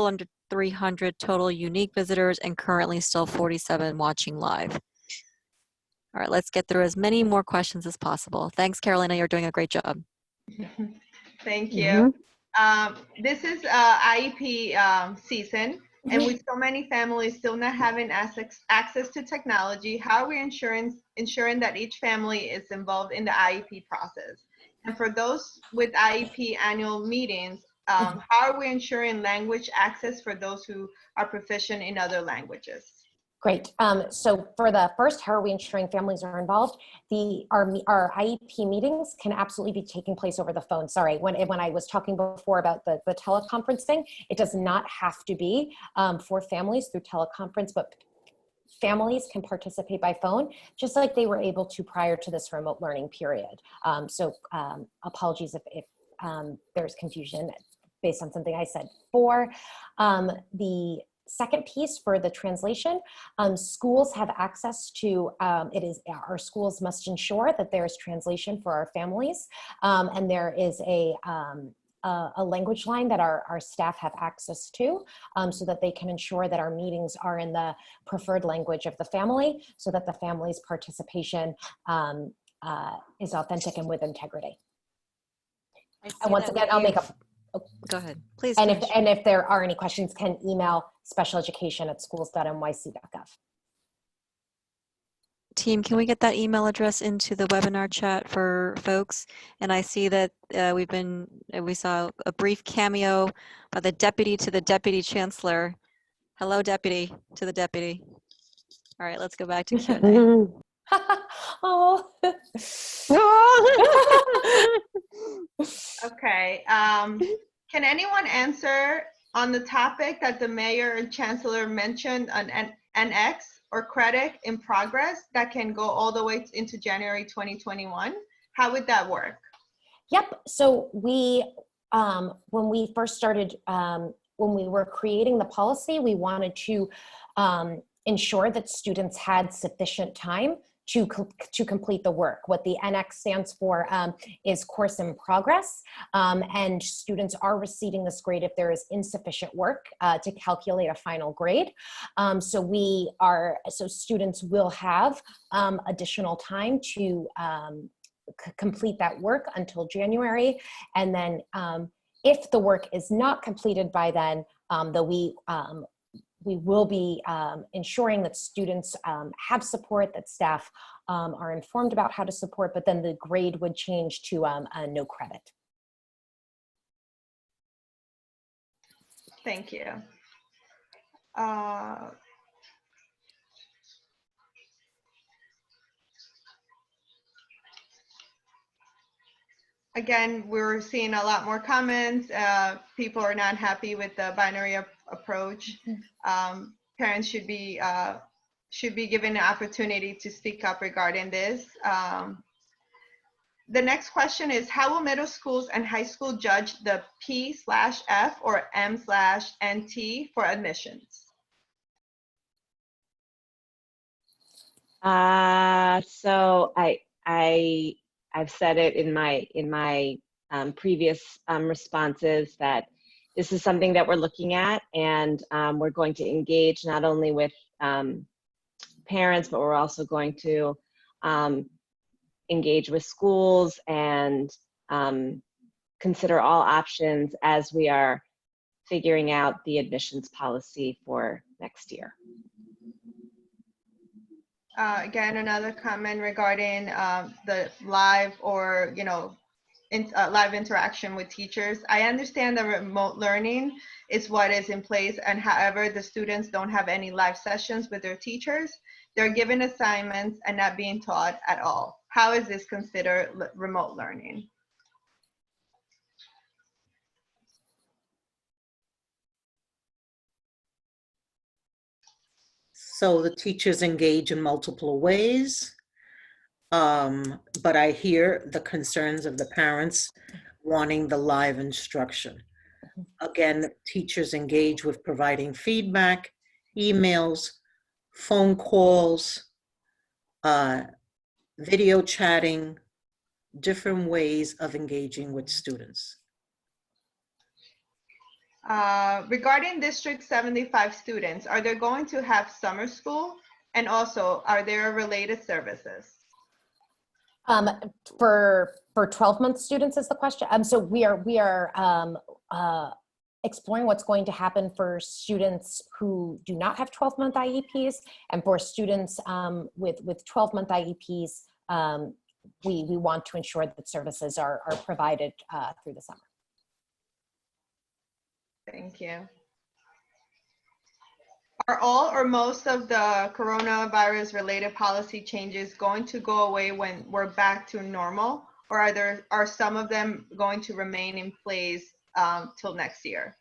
under 300 total unique visitors, and currently still 47 watching live. All right, let's get through as many more questions as possible. Thanks, Carolina. You're doing a great job. Thank you. This is IEP season, and with so many families still not having access to technology, how are we ensuring that each family is involved in the IEP process? And for those with IEP annual meetings, how are we ensuring language access for those who are proficient in other languages? Great. So for the first, how are we ensuring families are involved? Our IEP meetings can absolutely be taking place over the phone. Sorry, when I was talking before about the teleconferencing, it does not have to be for families through teleconference, but families can participate by phone, just like they were able to prior to this remote learning period. So apologies if there's confusion based on something I said. For the second piece, for the translation, schools have access to, our schools must ensure that there is translation for our families, and there is a language line that our staff have access to, so that they can ensure that our meetings are in the preferred language of the family, so that the family's participation is authentic and with integrity. And once again, I'll make a Go ahead, please. And if there are any questions, can email specialeducation@schools.nyc.gov. Team, can we get that email address into the webinar chat for folks? And I see that we saw a brief cameo by the deputy to the deputy chancellor. Hello, deputy to the deputy. All right, let's go back to Q&A. Oh. Okay. Can anyone answer on the topic that the mayor and chancellor mentioned, an NX or credit in progress that can go all the way into January 2021? How would that work? Yep. So we, when we first started, when we were creating the policy, we wanted to ensure that students had sufficient time to complete the work. What the NX stands for is course in progress, and students are receiving this grade if there is insufficient work to calculate a final grade. So students will have additional time to complete that work until January, and then if the work is not completed by then, we will be ensuring that students have support, that staff are informed about how to support, but then the grade would change to a no credit. Thank you. Again, we're seeing a lot more comments. People are not happy with the binary approach. Parents should be given the opportunity to speak up regarding this. The next question is, how will middle schools and high school judge the P/F or M/NT for admissions? So I've said it in my previous responses that this is something that we're looking at, and we're going to engage not only with parents, but we're also going to engage with schools and consider all options as we are figuring out the admissions policy for next year. Again, another comment regarding the live or, live interaction with teachers. I understand that remote learning is what is in place, and however, the students don't have any live sessions with their teachers. They're given assignments and not being taught at all. How is this considered remote learning? So the teachers engage in multiple ways, but I hear the concerns of the parents wanting the live instruction. Again, teachers engage with providing feedback, emails, phone calls, video chatting, different ways of engaging with students. Regarding District 75 students, are they going to have summer school? And also, are there related services? For 12-month students is the question. So we are exploring what's going to happen for students who do not have 12-month IEPs, and for students with 12-month IEPs, we want to ensure that services are provided through the summer. Thank you. Are all or most of the coronavirus related policy changes going to go away when we're back to normal, or are some of them going to remain in place till next year?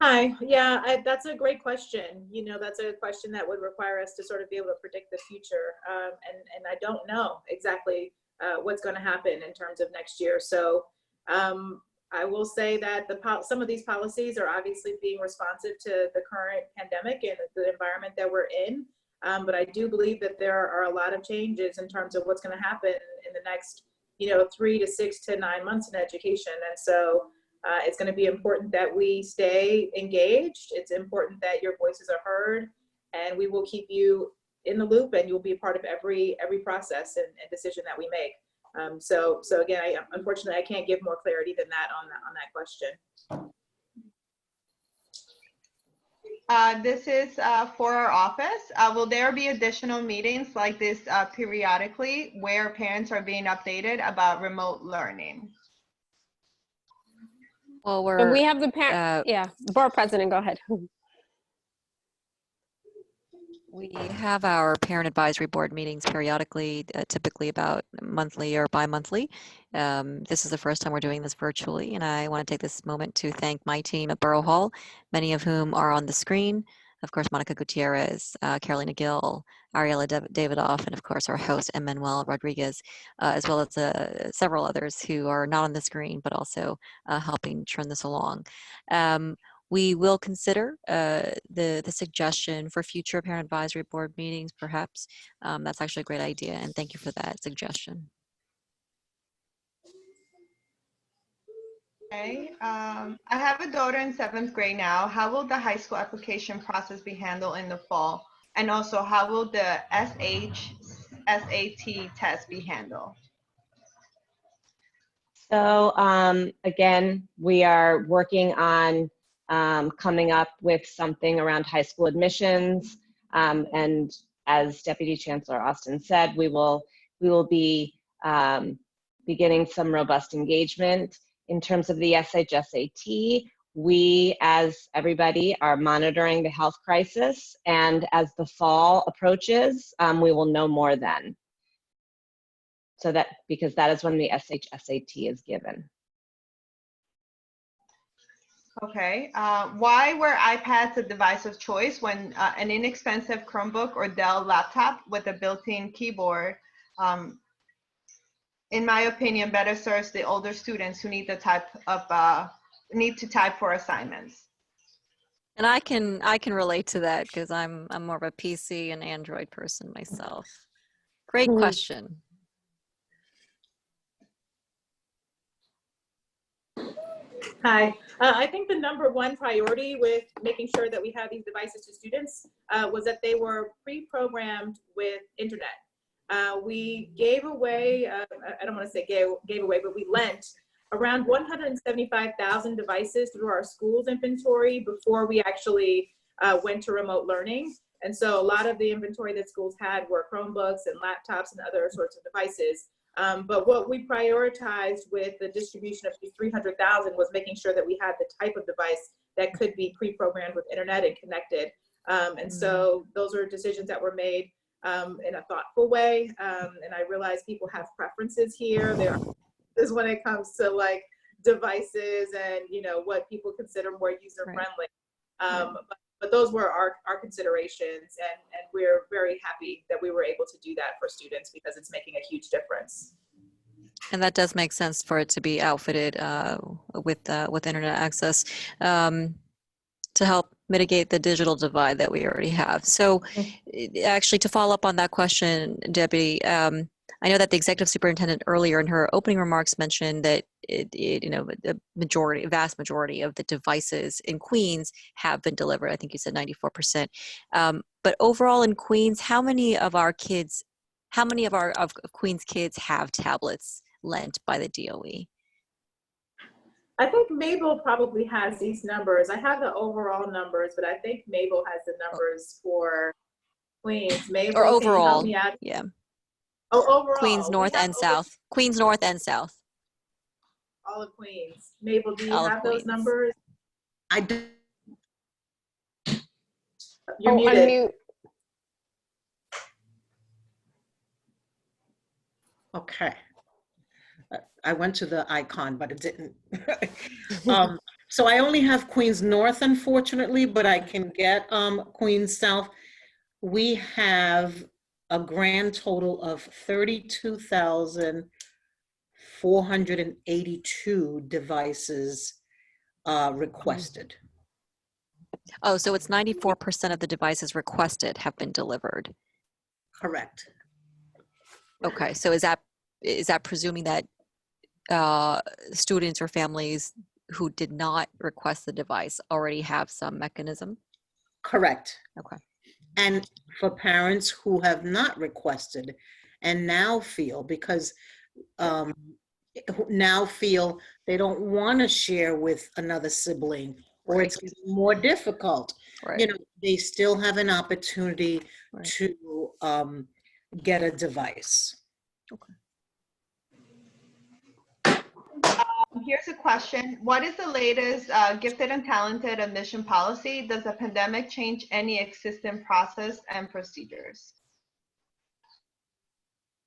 Hi, yeah, that's a great question. That's a question that would require us to sort of be able to predict the future. And I don't know exactly what's going to happen in terms of next year. So I will say that some of these policies are obviously being responsive to the current pandemic and the environment that we're in. But I do believe that there are a lot of changes in terms of what's going to happen in the next, 3 to 6 to 9 months in education. And so it's going to be important that we stay engaged. It's important that your voices are heard, and we will keep you in the loop, and you'll be a part of every process and decision that we make. So again, unfortunately, I can't give more clarity than that on that question. This is for our office. Will there be additional meetings like this periodically where parents are being updated about remote learning? Well, And we we're, have the parent, yeah, Borough President, go ahead. we have our parent advisory board meetings periodically, typically about monthly or bi-monthly. This is the first time we're doing this virtually, and I want to take this moment to thank my team at Borough Hall, many of whom are on the screen. Of course, Monica Gutierrez, Carolina Gill, Ariela Davidoff, and of course our host, Emmanuel Rodriguez, as well as several others who are not on the screen, but also helping turn this along. We will consider the suggestion for future parent advisory board meetings, perhaps. That's actually a great idea, and thank you for that suggestion. Okay, I have a daughter in 7th grade now. How will the high school application process be handled in the fall? And also, how will the SAT test be handled? So again, we are working on coming up with something around high school admissions. And as Deputy Chancellor Austin said, we will be beginning some robust engagement. In terms of the SAT, we, as everybody, are monitoring the health crisis. And as the fall approaches, we will know more then. So that, because that is when the SAT is given. Okay, why were iPads a device of choice when an inexpensive Chromebook or Dell laptop with a built-in keyboard, in my opinion, better serves the older students who need to type for assignments? And I can relate to that because I'm more of a PC and Android person myself. Great question. Hi, I think the #1 priority with making sure that we have these devices to students was that they were pre-programmed with internet. We gave away, I don't want to say gave away, but we lent around 175,000 devices through our schools inventory before we actually went to remote learning. And so a lot of the inventory that schools had were Chromebooks and laptops and other sorts of devices. But what we prioritized with the distribution of these 300,000 was making sure that we had the type of device that could be pre-programmed with internet and connected. And so those are decisions that were made in a thoughtful way. And I realize people have preferences here. There is when it comes to like devices and, you know, what people consider more user-friendly. But those were our considerations, and we're very happy that we were able to do that for students because it's making a huge difference. And that does make sense for it to be outfitted with internet access to help mitigate the digital divide that we already have. So actually, to follow up on that question, Debbie, I know that the executive superintendent earlier in her opening remarks mentioned that you know, the vast majority of the devices in Queens have been delivered. I think you said 94%. But overall in Queens, how many of Queens kids have tablets lent by the DOE? I think Mabel probably has these numbers. I have the overall numbers, but I think Mabel has the numbers for Queens. Mabel, or overall, can you help me out? Yeah. Oh, overall. Queens North and South. Queens North and South. All of Queens. Mabel, do you All have those numbers? I do. You're muted. Unmute. Okay. I went to the icon, but it didn't. So I only have Queens North, unfortunately, but I can get Queens South. We have a grand total of 32,482 devices requested. Oh, so it's 94% of the devices requested have been delivered. Correct. Okay, so is that presuming that students or families who did not request the device already have some mechanism? Correct. Okay. And for parents who have not requested and now feel, because now feel they don't want to share with another sibling, or it's getting more difficult, you know, they still have an opportunity to get a device. Okay. Here's a question. What is the latest gifted and talented admission policy? Does the pandemic change any existing process and procedures?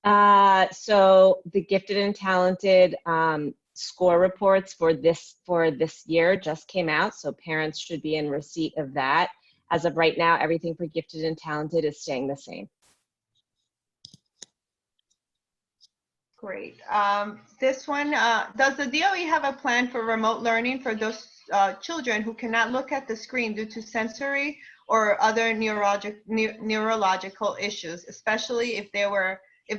So the gifted and talented score reports for this year just came out, so parents should be in receipt of that. As of right now, everything for gifted and talented is staying the same. Great. This one, does the DOE have a plan for remote learning for those children who cannot look at the screen due to sensory or other neurological issues, especially if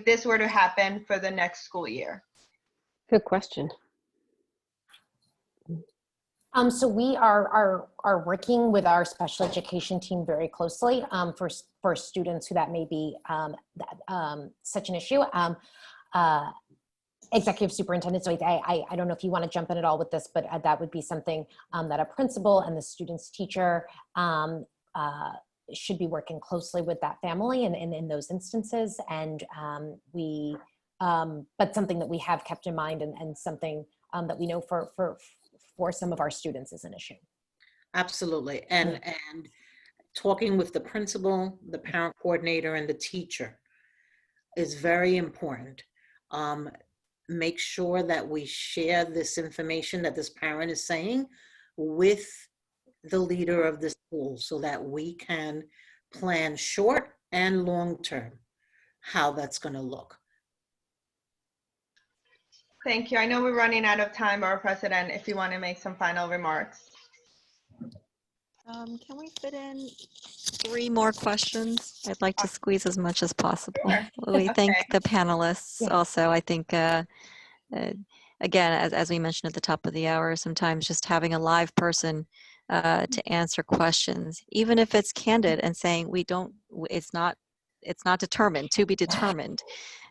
this were to happen for the next school year? Good question. So we are working with our special education team very closely for students who that may be such an issue. Executive superintendent, so I don't know if you want to jump in at all with this, but that would be something that a principal and the student's teacher should be working closely with that family in those instances. And but something that we have kept in mind and something that we know for some of our students is an issue. Absolutely. And talking with the principal, the parent coordinator, and the teacher is very important. Make sure that we share this information that this parent is saying with the leader of the school so that we can plan short and long term how that's going to look. Thank you. I know we're running out of time, Borough President, if you want to make some final remarks. Can we fit in 3 more questions? I'd like to squeeze as much as possible. Sure. We thank Okay. the panelists also. I think, again, as we mentioned at the top of the hour, sometimes just having a live person to answer questions, even if it's candid and saying it's not determined, to be determined.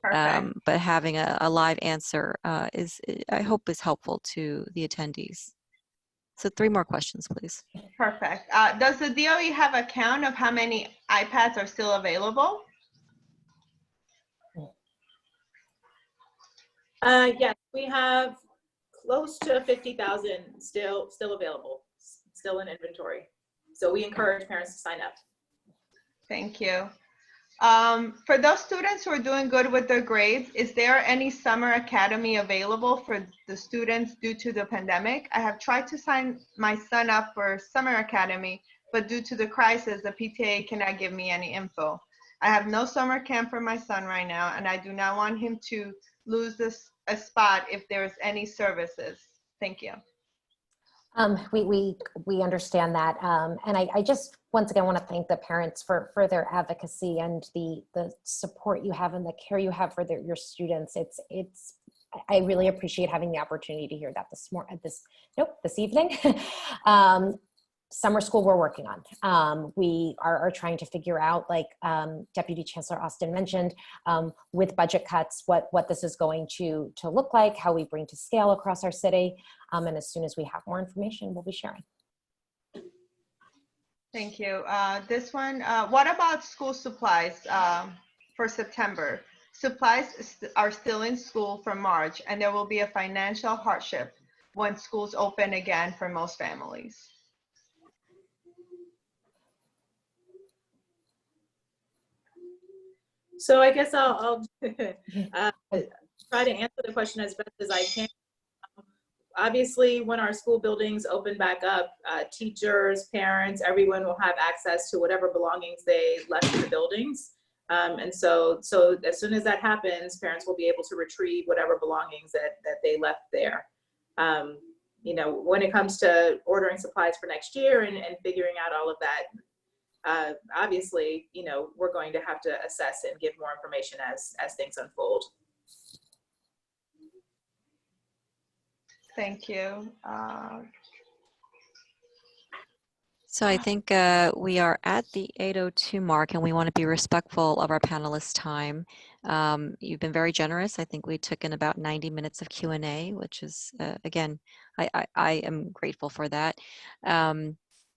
But having a live answer I hope is helpful to the attendees. So 3 more questions, please. Perfect. Does the DOE have a count of how many iPads are still available? Yes, we have close to 50,000 still available, still in inventory. So we encourage parents to sign up. Thank you. For those students who are doing good with their grades, is there any summer academy available for the students due to the pandemic? I have tried to sign my son up for summer academy, but due to the crisis, the PTA cannot give me any info. I have no summer camp for my son right now, and I do not want him to lose a spot if there's any services. Thank you. We understand that, and I just once again want to thank the parents for their advocacy and the support you have and the care you have for your students. I really appreciate having the opportunity to hear that this evening. Summer school we're working on. We are trying to figure out, like Deputy Chancellor Austin mentioned, with budget cuts, what this is going to look like, how we bring to scale across our city. And as soon as we have more information, we'll be sharing. Thank you. This one, what about school supplies for September? Supplies are still in school for March, and there will be a financial hardship when schools open again for most families. So I guess I'll try to answer the question as best as I can. Obviously, when our school buildings open back up, teachers, parents, everyone will have access to whatever belongings they left in the buildings. And so as soon as that happens, parents will be able to retrieve whatever belongings that they left there. You know, when it comes to ordering supplies for next year and figuring out all of that, obviously, you know, we're going to have to assess and give more information as things unfold. Thank you. So I think we are at the 8:02 mark, and we want to be respectful of our panelists' time. You've been very generous. I think we took in about 90 minutes of Q&A, which is, again, I am grateful for that.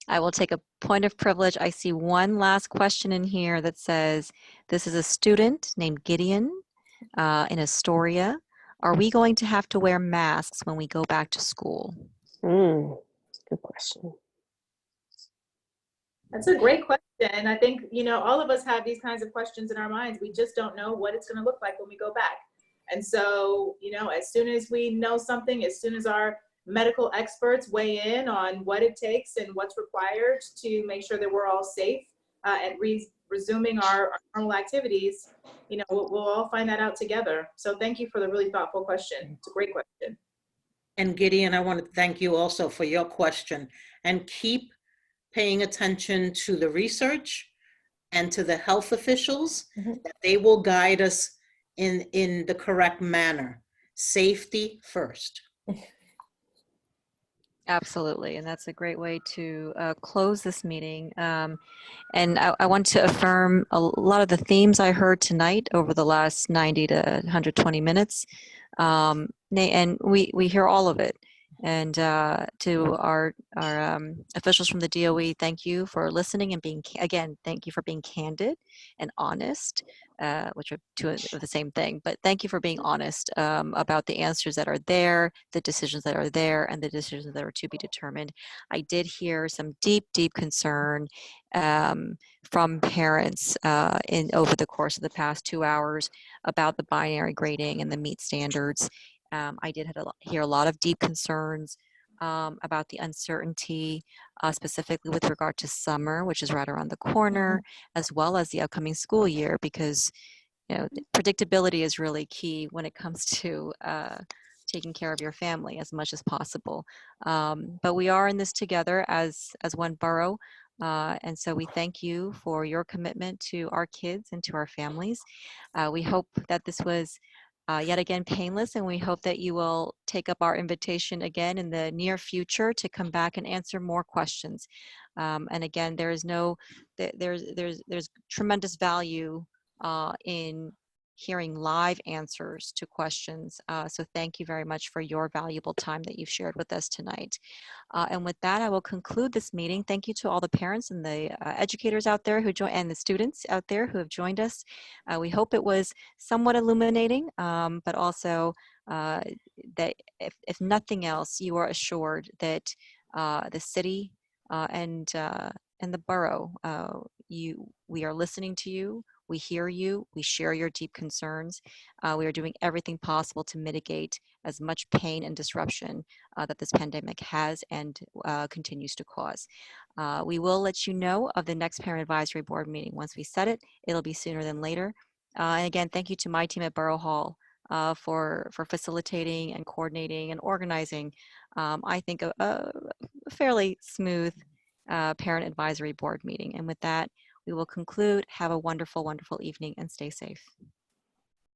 I will take a point of privilege. I see one last question in here that says, this is a student named Gideon in Astoria. are we going to have to wear masks when we go back to school? Good question. That's a great question. I think, all of us have these kinds of questions in our minds. We just don't know what it's going to look like when we go back. And so, as soon as we know something, as soon as our medical experts weigh in on what it takes and what's required to make sure that we're all safe and resuming our normal activities, we'll all find that out together. So thank you for the really thoughtful question. It's a great question. And Gideon, I want to thank you also for your question, and keep paying attention to the research and to the health officials, that they will guide us in the correct manner. Safety first. Absolutely, and that's a great way to close this meeting. And I want to affirm a lot of the themes I heard tonight over the last 90 to 120 minutes. And we hear all of it. And to our officials from the DOE, thank you for listening and thank you for being candid and honest, which are two of the same thing, but thank you for being honest about the answers that are there, the decisions that are there, and the decisions that are to be determined. I did hear some deep, deep concern from parents over the course of the past 2 hours about the binary grading and the MEET standards. I did hear a lot of deep concerns about the uncertainty, specifically with regard to summer, which is right around the corner, as well as the upcoming school year, because predictability is really key when it comes to taking care of your family as much as possible. But we are in this together as one borough. And so we thank you for your commitment to our kids and to our families. We hope that this was yet again painless, and we hope that you will take up our invitation again in the near future to come back and answer more questions. And again, there's tremendous value in hearing live answers to questions. So thank you very much for your valuable time that you've shared with us tonight. And with that, I will conclude this meeting. Thank you to all the parents and the educators out there and the students out there who have joined us. We hope it was somewhat illuminating, but also that if nothing else, you are assured that the city and the borough, we are listening to you. We hear you, we share your deep concerns. We are doing everything possible to mitigate as much pain and disruption that this pandemic has and continues to cause. We will let you know of the next Parent Advisory Board meeting. Once we set it, it'll be sooner than later. And again, thank you to my team at Borough Hall for facilitating and coordinating and organizing, I think, a fairly smooth Parent Advisory Board meeting. And with that, we will conclude. Have a wonderful, wonderful evening and stay safe.